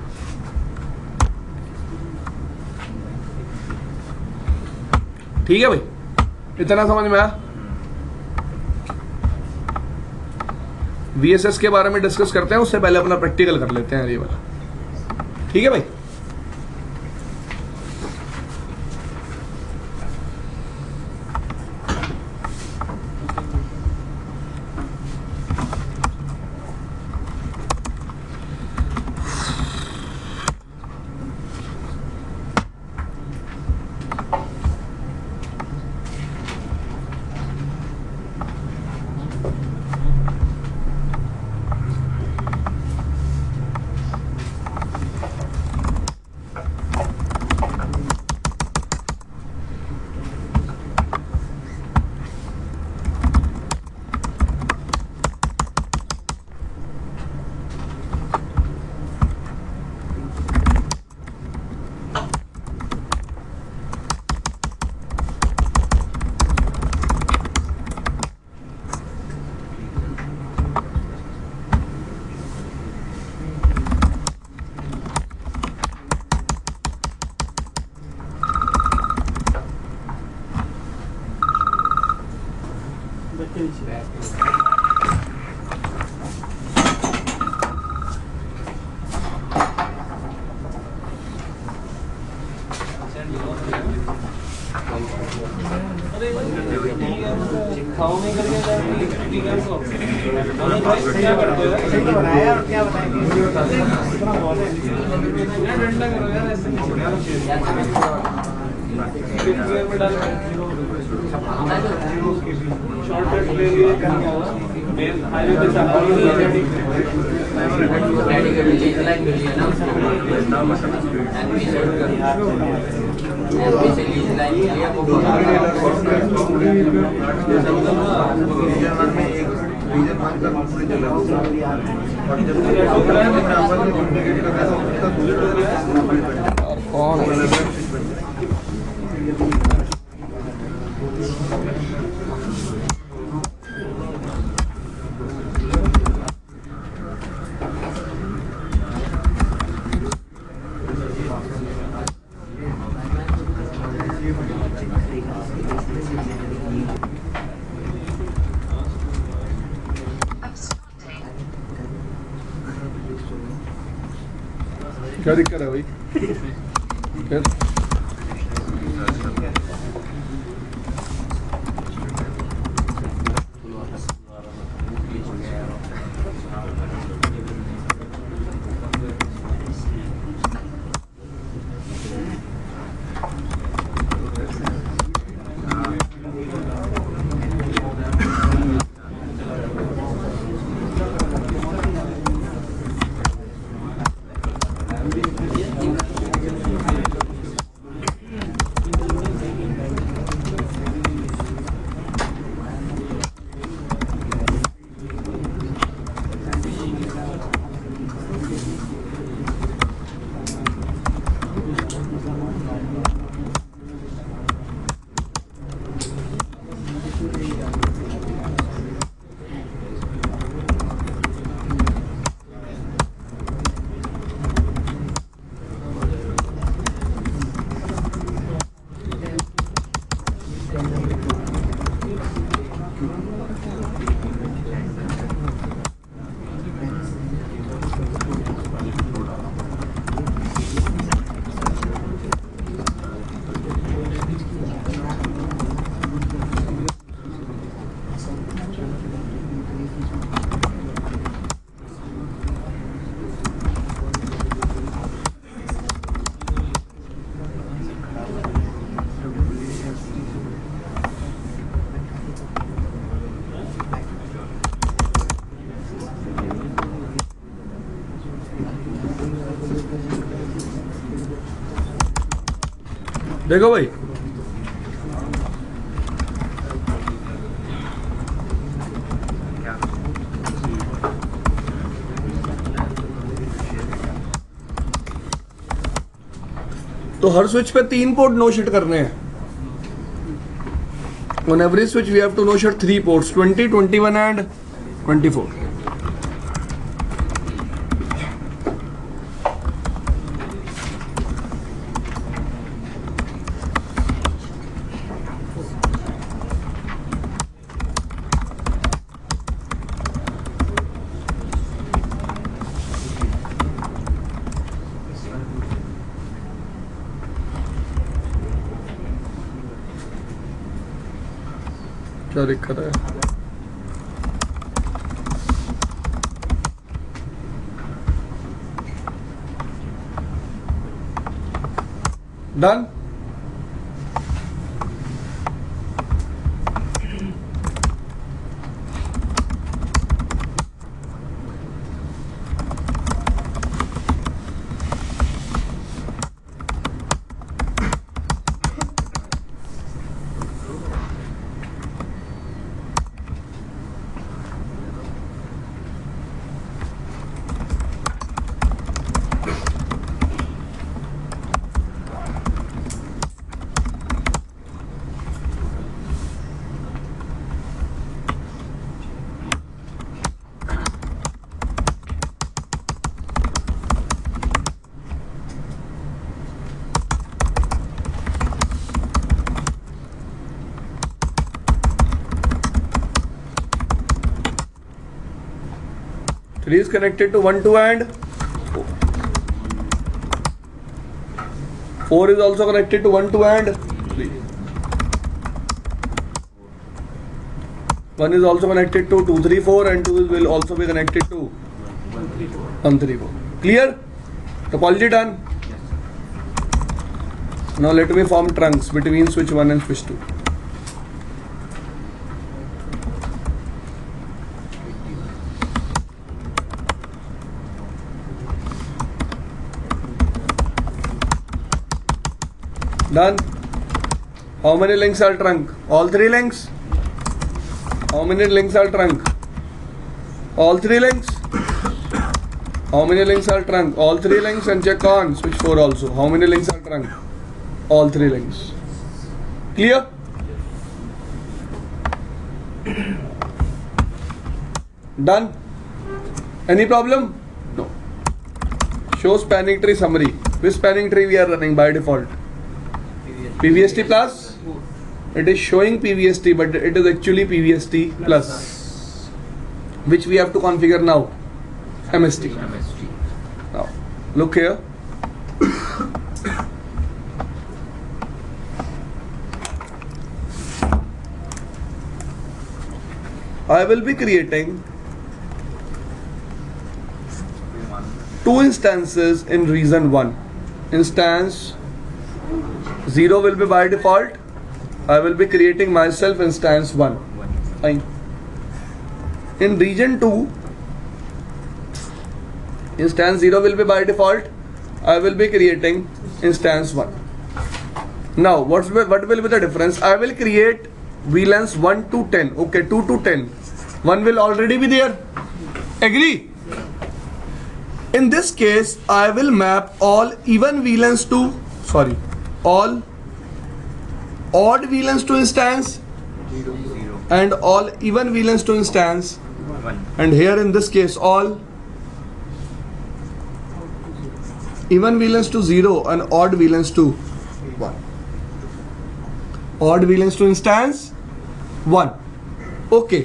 S1: ठीक है भाई, इतना समझ में आया? VSS के बारे में डिस्कस करते हैं, उससे पहले अपना प्रैक्टिकल कर लेते हैं ये वाला। ठीक है भाई?
S3: बनाया और क्या
S4: शॉर्टकट ले लिए मेन हाईवे पे चला
S1: कौन है? क्या दिक्कत है भाई? फिर देखो भाई, तो हर स्विच पे 3 पोर्ट नो शिट करने हैं. On every switch we have to no shut 3 ports, 20, 21 and 24. क्या दिक्कत है? Done. 3 is connected to 1, 2 and 4. 4 is also connected to 1, 2 and 3. 1 is also connected to 2, 3, 4 and 2 will also be connected to 1, 3, 4. Clear? Topology done? Now let me form trunks between switch 1 and switch 2. Done. How many links are trunk? All 3 links? How many links are trunk? All 3 links? How many links are trunk? All 3 links, and check on switch 4 also. How many links are trunk? All 3 links. Clear? Done? Any problem? No. Show spanning tree summary. Which spanning tree we are running by default? PVST plus? It is showing PVST, but it is actually PVST plus, which we have to configure now. MST. Now, look here. I will be creating 2 instances in region 1. Instance 0 will be by default. I will be creating myself instance 1. Fine. In region 2, instance 0 will be by default. I will be creating instance 1. Now, what will be the difference? I will create VLANs 1 to 10. Okay, 2 to 10. 1 will already be there. Agree? In this case, I will map all even VLANs to, all odd VLANs to instance and all even VLANs to instance, and here in this case all even VLANs to 0 and odd VLANs to 1. Odd VLANs to instance 1. Okay,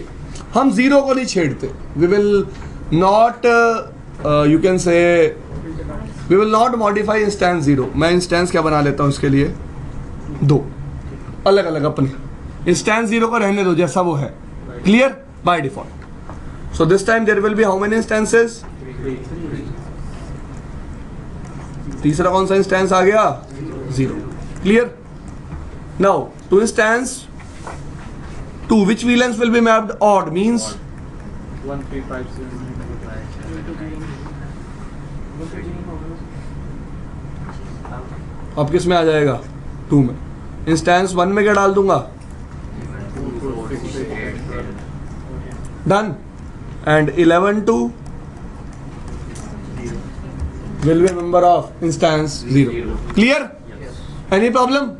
S1: हम 0 को नहीं छेड़ते. We will not you can say we will not modify instance 0. मैं instance क्या बना लेता हूँ इसके लिए 2 अलग अलग अपने. Instance 0 को रहने दो जैसा वो है. Clear? By default. So this time there will be how many instances? तीसरा कौन सा इंस्टेंस आ गया? 0. Clear? Now to instance 2, which VLANs will be mapped odd? Means
S2: 1, 3, 5, 7.
S1: अब किस में आ जाएगा? 2 में. इंस्टेंस 1 में क्या डाल दूंगा? Done. And 11 to will be a member of instance 0. Clear? Any problem?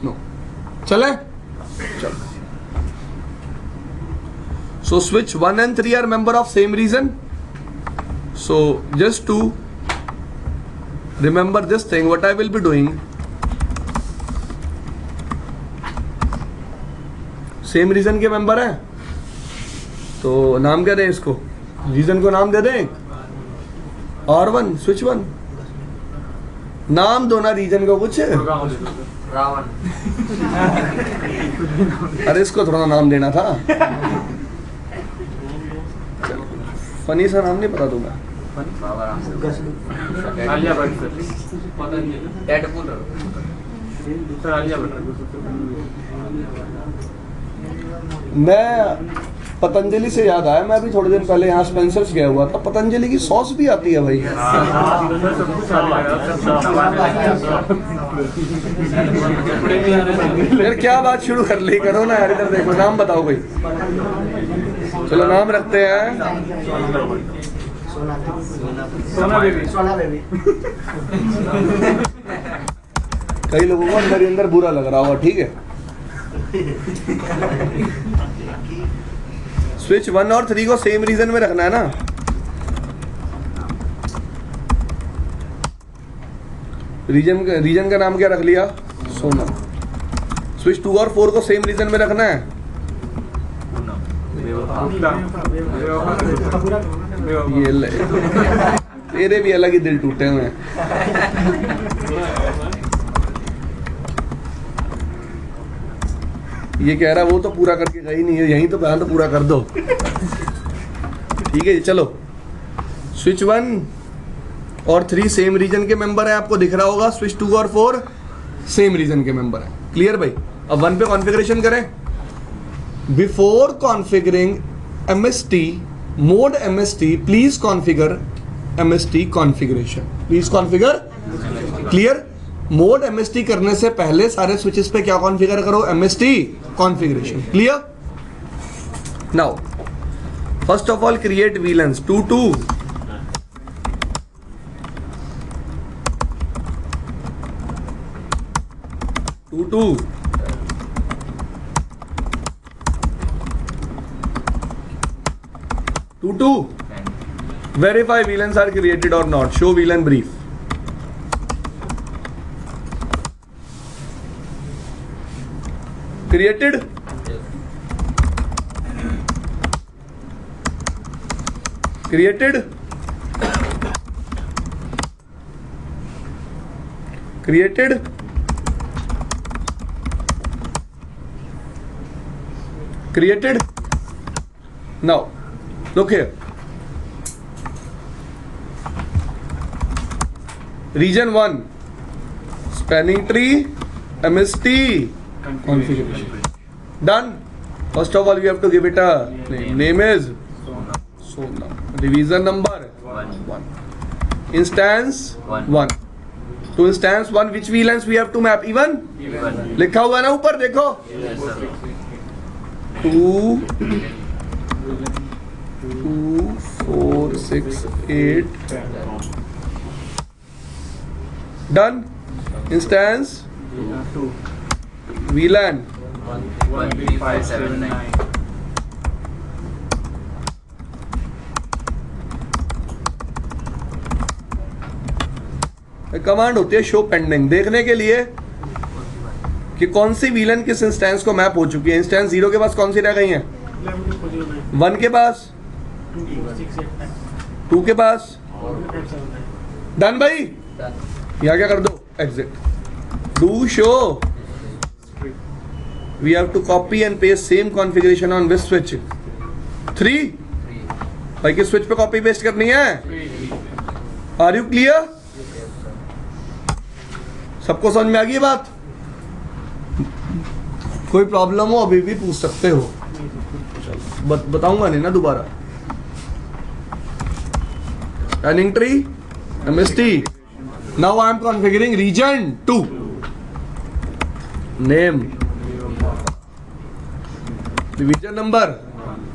S1: No. चले? चलो. So switch 1 and 3 are member of same region. So just to remember this thing, what I will be doing, same reason के member हैं तो नाम क्या दें इसको? Reason को नाम दे दें R1 स्विच 1. नाम दो ना रीजन को कुछ.
S2: रावण.
S1: अरे इसको थोड़ा नाम देना था. फनी सा नाम नहीं पता तुम्हें?
S2: Alia Bhatt Deadpool sir. आलिया भट्ट.
S1: मैं पतंजलि से याद आया, मैं अभी थोड़े दिन पहले यहाँ स्पेंसर्स गया हुआ था. पतंजलि की सॉस भी आती है भाई. यार क्या बात शुरू कर ली, करो ना यार. इधर देखो, नाम बताओ भाई. चलो नाम रखते हैं
S3: सोना बेबी.
S1: कई लोगों को अंदर ही अंदर बुरा लग रहा होगा. ठीक है. स्विच 1 और 3 को सेम रीजन में रखना है ना. रीजन का नाम क्या रख लिया? सोना. स्विच 2 और 4 को सेम रीजन में रखना है. ये ले, तेरे भी अलग ही दिल टूटे हुए हैं। ये कह रहा वो तो पूरा करके गई नहीं है, यहीं तो प्लान तो पूरा कर दो। ठीक है जी, चलो। स्विच 1 और 3 सेम रीजन के मेंबर है, आपको दिख रहा होगा। स्विच 2 और 4 सेम रीजन के मेंबर है। क्लियर भाई? अब 1 पे कॉन्फ़िगरेशन करें। Before configuring MST mode MST, please configure MST configuration. Please configure. Clear? Mode MST करने से पहले सारे स्विचेस पे क्या कॉन्फ़िगर करो? MST configuration. Clear? Now first of all create VLANs 2 2 2 2 2 2 verify VLANs are created or not. Show VLAN brief. Created? Created? Created? Created? Now, look here. Region 1, spanning tree, MST, configuration. Done. First of all, you have to give it a name. Name is Sona. Division number 1. Instance 1. To instance 1, which VLANs we have to map? Even? लिखा हुआ है ना ऊपर, देखो. 2, 4, 6, 8. Done. Instance VLAN
S2: 13579.
S1: Command होती है show pending, देखने के लिए कि कौन सी VLAN किस इंस्टेंस को मैप हो चुकी है। इंस्टेंस 0 के पास कौन सी रह गई है? 1 के पास, 2 के पास। डन भाई? यहाँ क्या कर दो? Exit. Do show. We have to copy and paste same configuration on which switch? 3। भाई किस स्विच पे कॉपी पेस्ट करनी है? Are you clear? सबको समझ में आ गई बात? कोई प्रॉब्लम हो अभी भी पूछ सकते हो, बताऊंगा नहीं ना दोबारा। Spanning tree, MST. Now I am configuring region 2. Name. Revision number.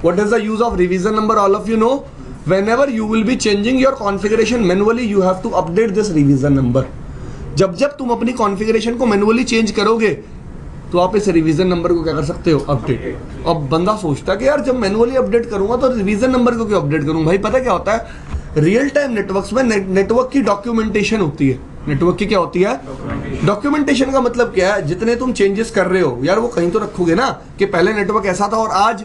S1: What is the use of revision number? All of you know. Whenever you will be changing your configuration manually, you have to update this revision number. जब तुम अपनी configuration को manually change करोगे तो आप इस revision number को क्या कर सकते हो? अपडेट। अब बंदा सोचता है कि यार जब मैनुअली अपडेट करूंगा तो रिवीजन नंबर को क्यों अपडेट करूं? भाई पता क्या होता है, रियल टाइम नेटवर्क्स में नेटवर्क की डॉक्यूमेंटेशन होती है। नेटवर्क की क्या होती है? डॉक्यूमेंटेशन का मतलब क्या है? जितने तुम चेंजेस कर रहे हो यार वो कहीं तो रखोगे ना कि पहले नेटवर्क ऐसा था और आज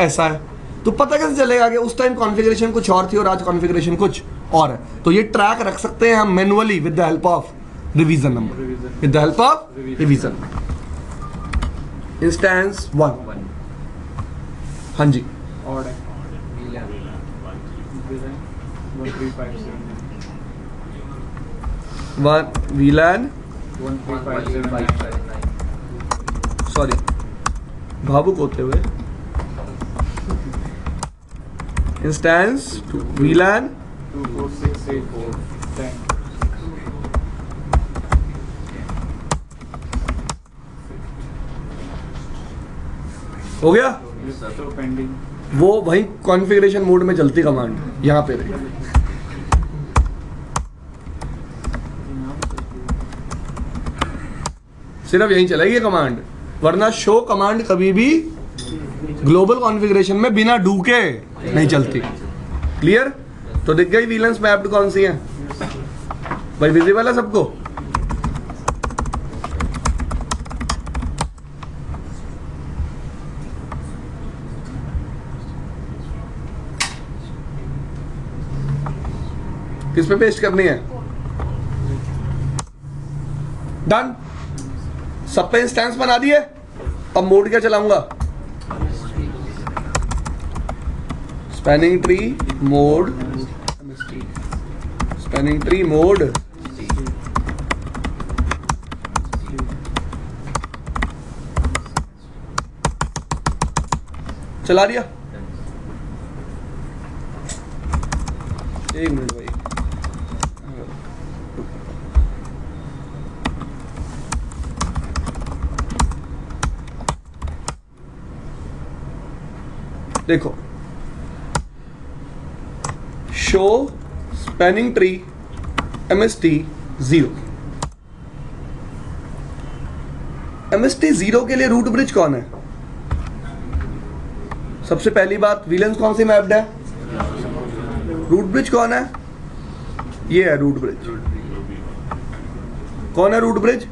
S1: ऐसा है। तो पता कैसे चलेगा कि उस टाइम कॉन्फ़िगरेशन कुछ और थी और आज कॉन्फ़िगरेशन कुछ और है? तो ये ट्रैक रख सकते हैं हम manually with the help of revision number, with the help of revision. Instance 1। हाँ जी, VLAN
S2: 13579.
S1: सॉरी भावुक होते हुए इंस्टेंस VLAN
S5: 24684.
S1: हो गया।
S5: तो पेंडिंग
S1: वो भाई कॉन्फ़िगरेशन मोड में चलती कमांड यहाँ पे रही। सिर्फ यहीं चलेगी कमांड, वरना शो कमांड कभी भी ग्लोबल कॉन्फ़िगरेशन में बिना डू के नहीं चलती। क्लियर? तो दिख गई VLANs मैप्ड कौन सी है भाई? विजिबल है सबको? किस पे पेस्ट करनी है? डन। सब पे इंस्टेंस बना दिए। अब मोड क्या चलाऊंगा? Spanning tree mode, spanning tree mode चला दिया। एक मिनट भाई, देखो, show spanning tree MST 0। MST 0 के लिए रूट ब्रिज कौन है? सबसे पहली बात, विलेंस कौन सी मैप्ड है? रूट ब्रिज कौन है? ये है रूट ब्रिज। कौन है root bridge?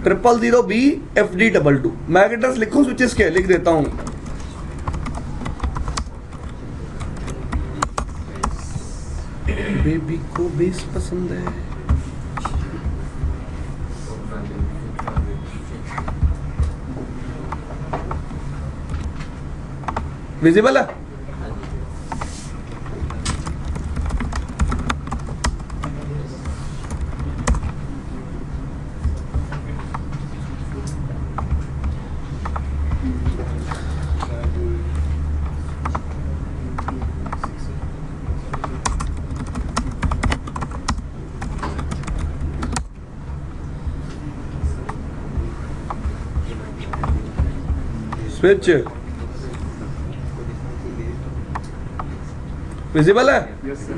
S1: 000B FD22। MAC address लिखूं स्विचेस के? लिख देता हूं। बेबी को बेस पसंद है। विजिबल है? स्विच विजिबल है?
S5: Yes, sir.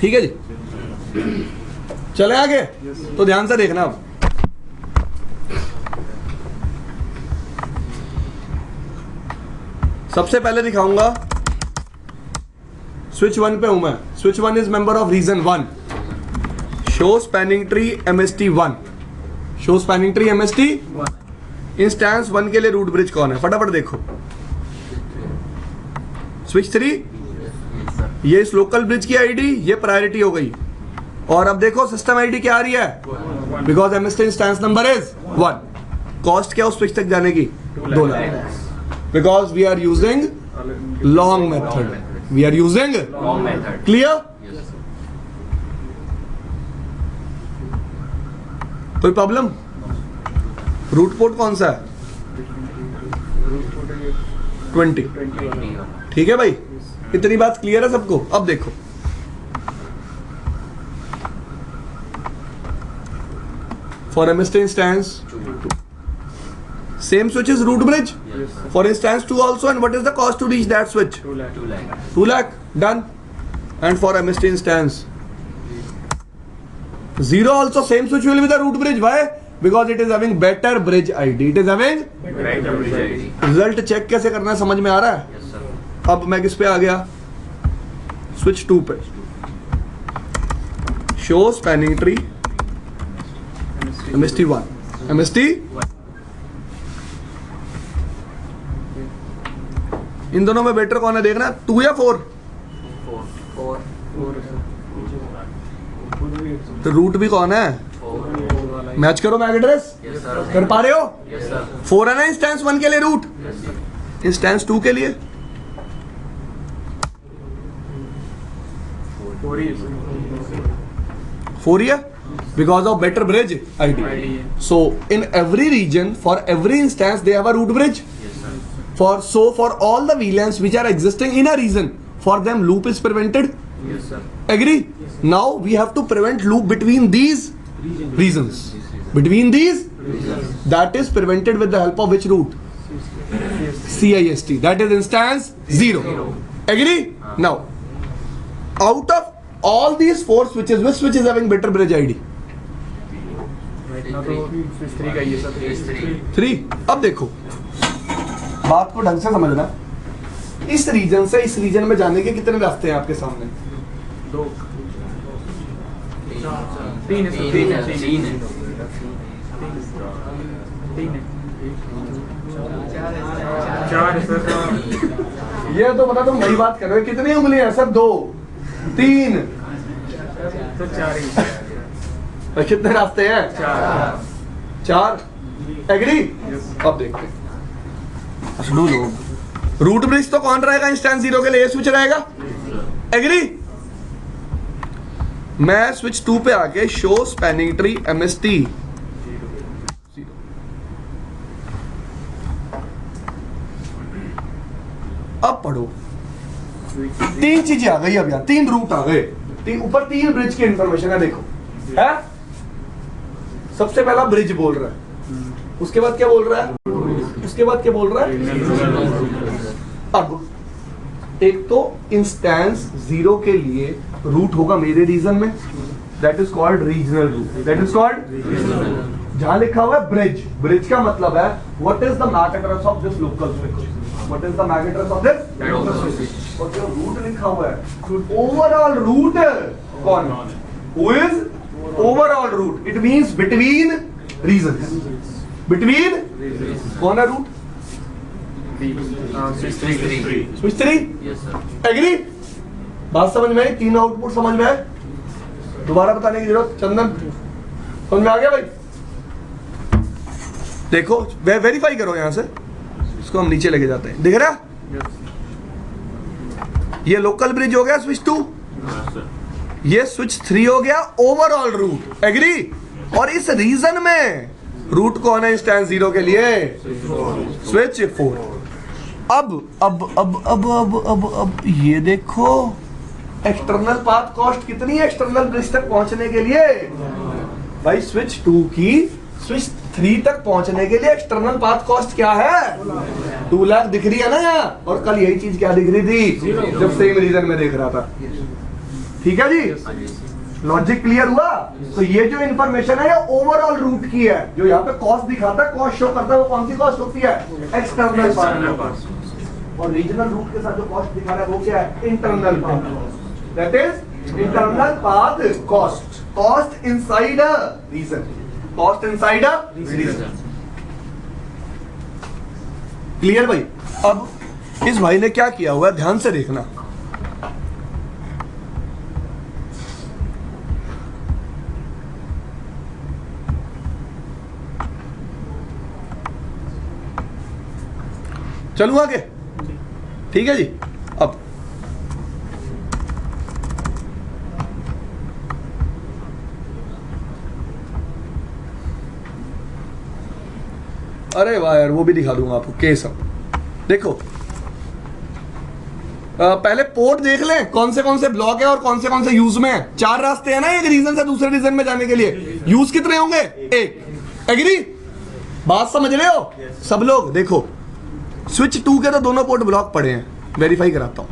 S1: ठीक है जी, चले आगे। तो ध्यान से देखना। अब सबसे पहले दिखाऊंगा स्विच 1 पे हूं मैं। Switch 1 is member of region 1। Show spanning tree MST 1। Show spanning tree MST instance 1 के लिए रूट ब्रिज कौन है? फटाफट देखो। स्विच 3, ये इस लोकल ब्रिज की आईडी, ये प्रायोरिटी हो गई। और अब देखो सिस्टम आईडी क्या आ रही है? Because MST instance number is 1। Cost क्या उस स्विच तक जाने की? 2 lakh. Because we are using long method. We are using
S2: Long method.
S1: Clear?
S2: Yes, sir.
S1: कोई प्रॉब्लम? रूट पोर्ट कौन सा है? 20।
S2: 21.
S1: ठीक है भाई, इतनी बात क्लियर है सबको? अब देखो, for MST instance 2. Same switch is root bridge.
S2: Yes, sir.
S1: For instance 2 also, and what is the cost to reach that switch?
S2: 2 lakh.
S1: 2 lakh. Done. And for MST instance 0 also, same switch will be the root bridge. Why? Because it is having better bridge ID. It is having
S2: Right bridge ID.
S1: result check कैसे करना है समझ में आ रहा है?
S2: Yes, sir.
S1: अब मैं किस पे आ गया? स्विच 2 पे। Show spanning tree MST 1। MST इन दोनों में बेटर कौन है देखना? 2 या 4?
S2: 4.
S1: तो रूट भी कौन है?
S2: 4.
S1: मैच करो मैक एड्रेस।
S2: Yes, sir.
S1: कर पा रहे हो?
S2: Yes, sir.
S1: 4 है ना इंस्टेंस 1 के लिए रूट?
S2: Yes, sir.
S1: इंस्टेंस 2 के लिए 4 ही है, because of better bridge ID. So in every region for every instance they have a root bridge.
S2: Yes, sir.
S1: For all the VLANs which are existing in a region, for them loop is prevented.
S2: Yes, sir.
S1: Agree? Now we have to prevent loop between these regions. Between these, that is prevented with the help of which route? CIST. That is instance 0. Agree? Now, out of all these 4 switches, which switch is having better bridge ID? 3. अब देखो, बात को ढंग से समझना। इस reason से इस रीजन में जाने के कितने रास्ते हैं आपके सामने?
S2: तीन है।
S1: ये तो पता तुम वही बात कर रहे हो, कितनी उंगलियां हैं सर? 2 3
S5: तो 4 ही।
S1: और कितने रास्ते हैं? 4। एग्री? अब देखते हैं रूट ब्रिज तो कौन रहेगा इंस्टेंस 0 के लिए? स्विच रहेगा। एग्री? मैं स्विच 2 पे आके शो स्पैनिंग ट्री MST अब पढ़ो। 3 चीजें आ गई अब यार, 3 रूट आ गए, ऊपर 3 ब्रिज की इंफॉर्मेशन है। देखो है, सबसे पहला ब्रिज बोल रहा है, उसके बाद क्या बोल रहा है, उसके बाद क्या बोल रहा है। अब एक तो इंस्टेंस 0 के लिए रूट होगा मेरे रीजन में, that is called regional root, that is called. जहां लिखा हुआ है ब्रिज, ब्रिज का मतलब है what is the MAC address of this local switch, what is the MAC address of this. और जो रूट लिखा हुआ है, ओवरऑल रूट कौन, who is overall root, it means between regions, between कौन है रूट? स्विच 3। एग्री? बात समझ में आई? 3 आउटपुट समझ में आए? दोबारा बताने की जरूरत? चंदन समझ में आ गया भाई? देखो वेरीफाई करो यहां से, इसको हम नीचे लेके जाते हैं। दिख रहा? ये लोकल ब्रिज हो गया स्विच 2, ये स्विच 3 हो गया ओवरऑल रूट। एग्री? और इस रीजन में रूट कौन है इंस्टेंस 0 के लिए? स्विच 4। अब ये देखो एक्सटर्नल पाथ कॉस्ट कितनी है एक्सटर्नल ब्रिज तक पहुंचने के लिए? भाई स्विच 2 की स्विच 3 तक पहुंचने के लिए एक्सटर्नल पाथ कॉस्ट क्या है? 2 लाख दिख रही है ना यहाँ, और कल यही चीज क्या दिख रही थी जब सेम रीजन में देख रहा था। ठीक है जी, लॉजिक क्लियर हुआ? तो ये जो इंफॉर्मेशन है ये ओवरऑल रूट की है, जो यहाँ पे कॉस्ट दिखाता है, कॉस्ट शो करता है, वो कौन सी कॉस्ट होती है? External path. और रीजनल रूट के साथ जो कॉस्ट दिखा रहा है वो क्या है? Internal path cost, that is internal path cost, cost inside a region, cost inside a region. Clear भाई? अब इस भाई ने क्या किया हुआ है, ध्यान से देखना। चलूं आगे? ठीक है जी। अब अरे वाह यार, वो भी दिखा दूंगा आपको केस। अब देखो पहले पोर्ट देख लें, कौन से ब्लॉक है और कौन से यूज में है। 4 रास्ते हैं ना एक रीजन से दूसरे रीजन में जाने के लिए, यूज कितने होंगे? 1। एग्री? बात समझ रहे हो सब लोग? देखो स्विच 2 के तो दोनों पोर्ट ब्लॉक पड़े हैं, वेरीफाई कराता हूं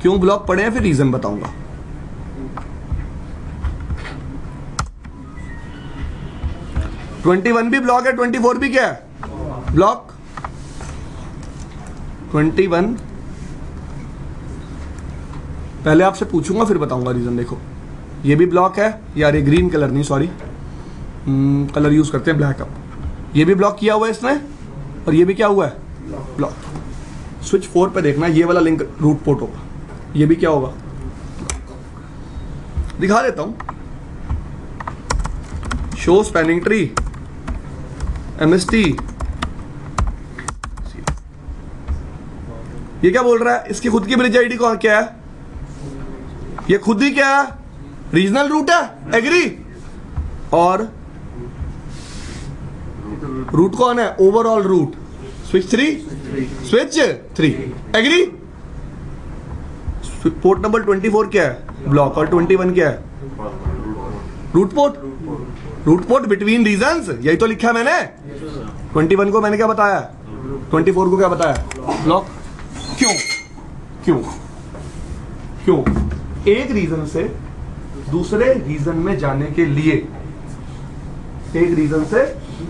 S1: क्यों ब्लॉक पड़े हैं, फिर रीजन बताऊंगा। (21) भी ब्लॉक है, 24 भी क्या है? ब्लॉक। 21 पहले आपसे पूछूंगा फिर बताऊंगा रीजन। देखो ये भी ब्लॉक है यार, ये ग्रीन कलर नहीं, सॉरी कलर यूज करते हैं ब्लैक। अब ये भी ब्लॉक किया हुआ है इसने, और ये भी क्या हुआ है? ब्लॉक। स्विच 4 पे देखना, ये वाला लिंक रूट पोर्ट होगा, ये भी क्या होगा? दिखा देता हूं, शो स्पैनिंग ट्री MST। ये क्या बोल रहा है? इसकी खुद की ब्रिज आईडी कौन क्या है? ये खुद ही क्या है? रीजनल रूट है। एग्री? और रूट कौन है? Overall root switch 3। Agree? Port number 24 क्या है? ब्लॉक। और 21 क्या है? Root port. Root port between regions, यही तो लिखा है मैंने। 21 को मैंने क्या बताया? 24 को क्या बताया? ब्लॉक। क्यों? एक रीजन से दूसरे रीजन में जाने के लिए, एक रीजन से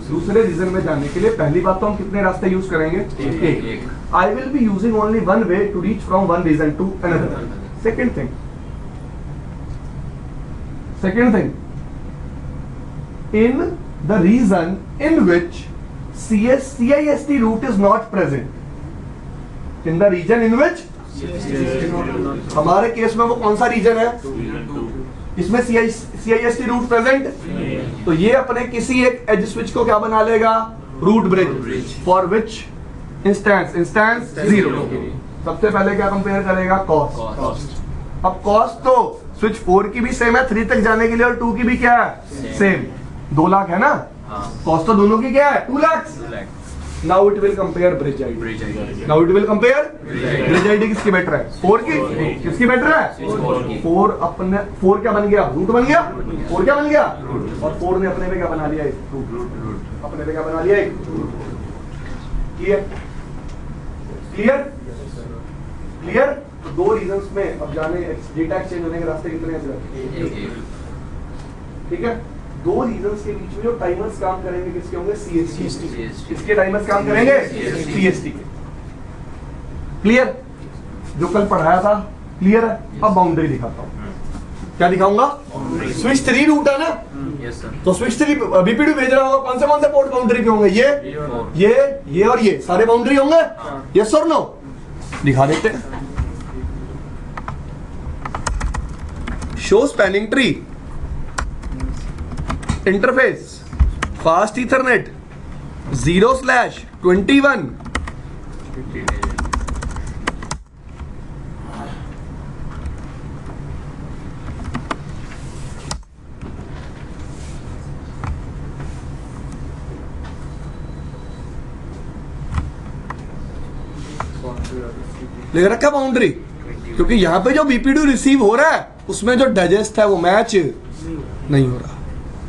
S1: दूसरे रीजन में जाने के लिए पहली बात तो हम कितने रास्ते यूज करेंगे? 1। I will be using only one way to reach from one region to another. Second thing, in the region in which CIST route is not present, in the region in which हमारे case में वो कौन सा reason है? इसमें CIST root present, तो ये अपने किसी एक एज स्विच को क्या बना लेगा? Root bridge. For which instance 0। सबसे पहले क्या कंपेयर करेगा? कॉस्ट। अब कॉस्ट तो स्विच 4 की भी सेम है 3 तक जाने के लिए, और 2 की भी क्या है? सेम। 2 लाख है ना? कॉस्ट तो दोनों की क्या है? 2 lakh. Now it will compare bridge ID. Now it will compare bridge ID. किसकी बेटर है? 4 की। किसकी बेटर है? 4 अपने 4 क्या बन गया? रूट बन गया। 4 क्या बन गया? और 4 ने अपने पे क्या बना लिया? रूट। अपने पे क्या बना लिया? क्लियर? क्लियर? क्लियर? तो 2 रीजंस में अब जाने डेटा एक्सचेंज होने के रास्ते कितने हैं? ठीक है। 2 रीजंस के बीच में जो टाइमर्स काम करेंगे किसके होंगे? CST। किसके टाइमर्स काम करेंगे? CST के। क्लियर? जो कल पढ़ाया था क्लियर है? अब बाउंड्री दिखाता हूँ। क्या दिखाऊंगा? स्विच 3 रूट है ना?
S2: Yes sir.
S1: तो स्विच 3 बीपीडी भेज रहा होगा, कौन से पोर्ट बाउंड्री पे होंगे? ये और ये सारे बाउंड्री होंगे। यस और नो? दिखा देते हैं। Show spanning tree interface fast Ethernet 0/21 लिख रखा बाउंड्री, क्योंकि यहां पे जो बीपीडी रिसीव हो रहा है उसमें जो डाइजेस्ट है वो मैच नहीं हो रहा,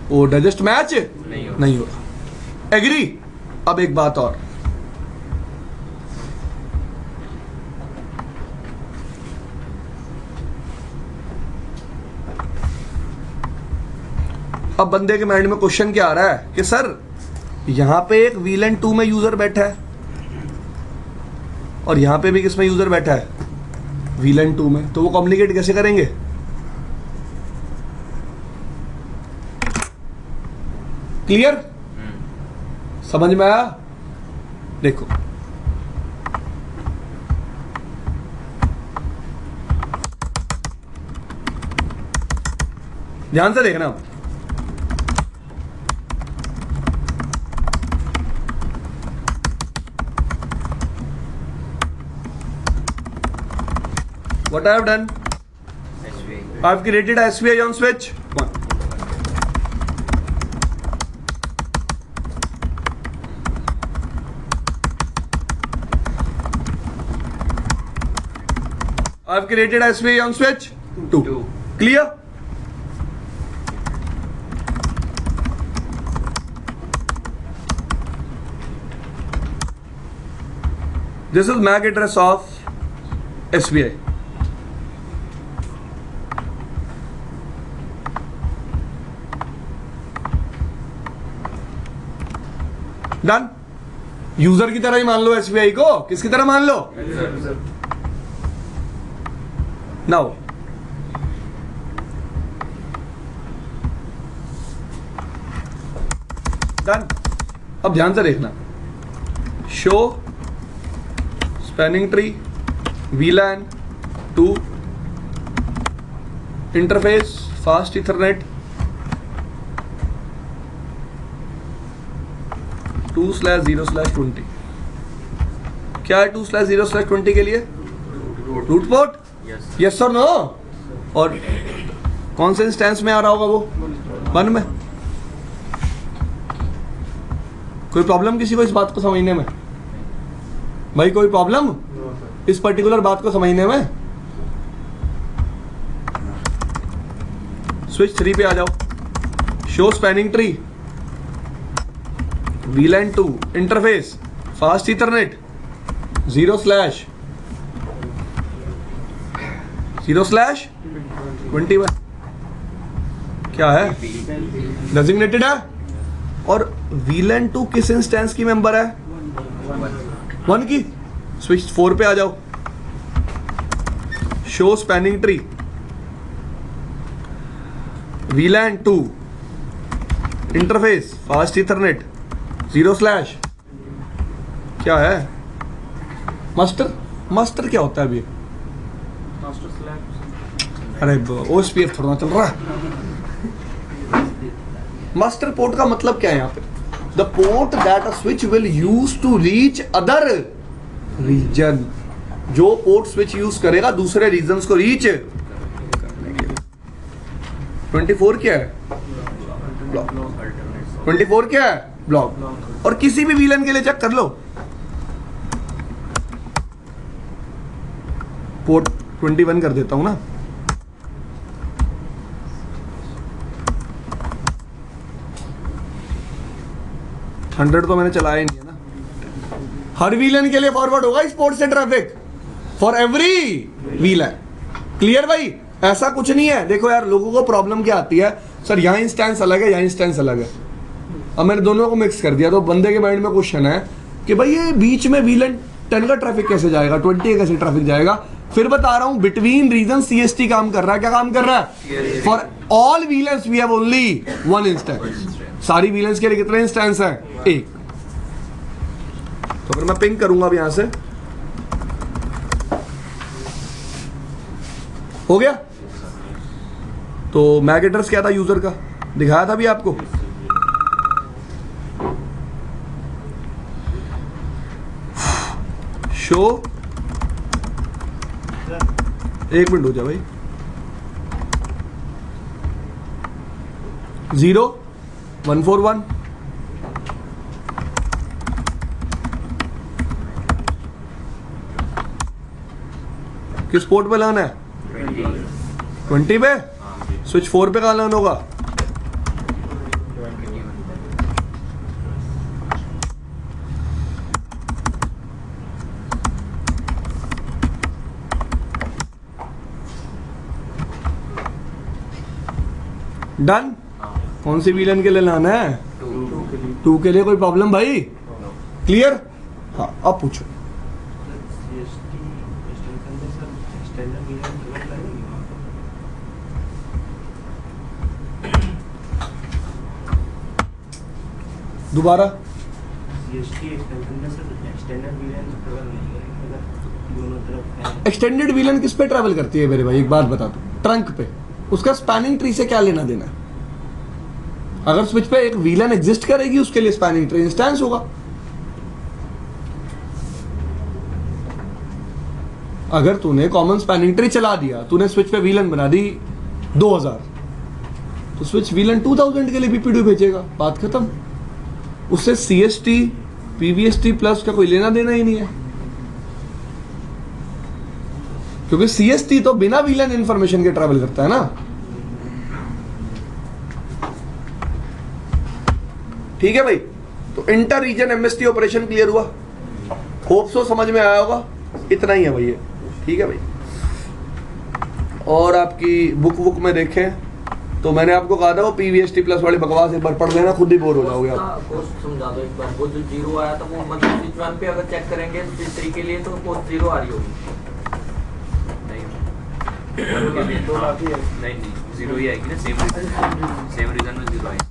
S1: वो डाइजेस्ट मैच नहीं हो रहा। एग्री? अब एक बात और, अब बंदे के माइंड में क्वेश्चन क्या आ रहा है कि सर यहां पे एक VLAN 2 में यूजर बैठा है और यहां पे भी किसमें यूजर बैठा है? VLAN 2 में, तो वो कम्युनिकेट कैसे करेंगे? क्लियर? समझ में आया? देखो ध्यान से देखना। What I have done? I have created a SVI on switch 1. I have created a SVI on switch 2. Clear? This is MAC address of SVI. Done. User की तरह ही मान लो एसबीआई को। किसकी तरह मान लो? Now done. अब ध्यान से देखना, show spanning tree VLAN 2 interface fast ethernet 2/0/20। क्या है 2/0/20 के लिए? Root port. यस और नो? और कौन से इंस्टेंस में आ रहा होगा वो? 1 में। कोई प्रॉब्लम किसी को इस बात को समझने में? भाई कोई प्रॉब्लम इस पर्टिकुलर बात को समझने में? स्विच 3 पे आ जाओ। Show spanning tree VLAN 2 interface fast Ethernet 0/21 क्या है? डेजिग्नेटेड है। और VLAN 2 किस इंस्टेंस की मेंबर है? 1 की। स्विच 4 पे आ जाओ, show spanning tree, VLAN 2 interface fast Ethernet 0/, क्या है मास्टर? मास्टर क्या होता है अभी?
S5: Master slab.
S1: अरे OSPF थोड़ा चल रहा है। मास्टर पोर्ट का मतलब क्या है यहाँ पे? The port that a switch will use to reach other region, जो पोर्ट स्विच यूज करेगा दूसरे रीजन्स को रीच करने के लिए। 24 क्या है? ब्लॉक। 24 क्या है? ब्लॉक। और किसी भी VLAN के लिए चेक कर लो, पोर्ट 21 कर देता हूं ना, हंड्रेड तो मैंने चलाया ही नहीं है ना। हर VLAN के लिए फॉरवर्ड होगा इस पोर्ट से traffic, for every VLAN। Clear भाई? ऐसा कुछ नहीं है। देखो यार, लोगों को प्रॉब्लम क्या आती है, सर यहाँ इंस्टेंस अलग है, यहाँ इंस्टेंस अलग है। अब मैंने दोनों को मिक्स कर दिया, तो बंदे के माइंड में क्वेश्चन है कि भाई ये बीच में VLAN 10 का ट्रैफिक कैसे जाएगा, 20 का कैसे ट्रैफिक जाएगा? फिर बता रहा हूं, बिटवीन रीजन CST काम कर रहा है। क्या काम कर रहा है? For all VLANs we have only 1 instance. सारी VLANs के लिए कितने इंस्टेंस हैं? 1। तो फिर मैं पिंग करूंगा अब यहां से, हो गया। तो मैक एड्रेस क्या था यूजर का, दिखाया था अभी आपको। शो, एक मिनट हो जाए भाई, 0141 किस पोर्ट पे लाना है? 20 पे। स्विच 4 पे कहाँ लाना होगा? डन। कौन सी VLAN के लिए लाना है? 2 के लिए। कोई प्रॉब्लम भाई? क्लियर? हाँ, अब पूछो। दोबारा एक्सटेंडेड VLAN किस पे ट्रैवल करती है मेरे भाई? एक बात बता दो, ट्रंक पे। उसका स्पैनिंग ट्री से क्या लेना देना है? अगर स्विच पे एक VLAN एग्जिस्ट करेगी, उसके लिए स्पैनिंग ट्री इंस्टेंस होगा। अगर तूने कॉमन स्पैनिंग ट्री चला दिया, तूने स्विच पे VLAN बना दी 2000, तो स्विच VLAN 2000 के लिए BPD भेजेगा, बात खत्म। उससे CST PVST प्लस का कोई लेना देना ही नहीं है, क्योंकि CST तो बिना VLAN इंफॉर्मेशन के ट्रैवल करता है ना। ठीक है भाई? तो inter region MST operation clear हुआ? होप सो समझ में आया होगा। इतना ही है भाई ये। ठीक है भाई? और आपकी बुक में देखें तो मैंने आपको कहा था वो PVST प्लस वाली बकवास एक बार पढ़ लेना, खुद ही बोर हो जाओगे आप।
S2: कोस्ट समझा दो एक बार। वो जो 0 आया था वो मतलब स्विच 1 पे अगर चेक करेंगे स्विच 3 के लिए तो कोस्ट 0 आ रही होगी। नहीं
S5: तो काफी है।
S2: नहीं 0 ही आएगी ना, सेम रीजन में 0 आएगी।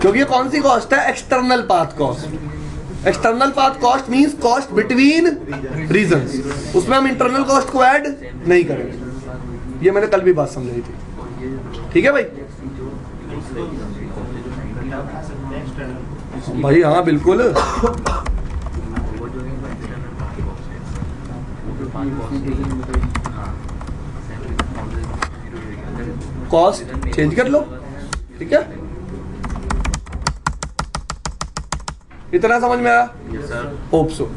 S1: क्योंकि ये कौन सी कॉस्ट है? External path cost. External path cost means cost between reasons. उसमें हम इंटरनल कॉस्ट को ऐड नहीं करेंगे। ये मैंने कल भी बात समझाई थी। ठीक है भाई? भाई हाँ बिल्कुल। कॉस्ट चेंज कर लो। ठीक है? इतना समझ में आया?
S2: Yes sir.
S1: Hope so.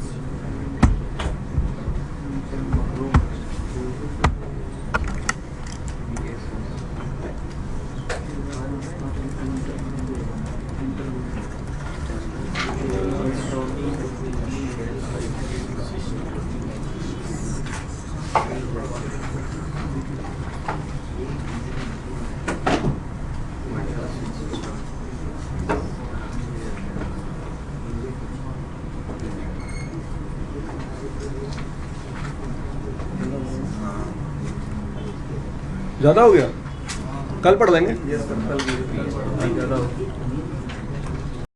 S1: ज़्यादा हो गया, कल पढ़ लेंगे।
S5: यस सर, कल ज़्यादा हो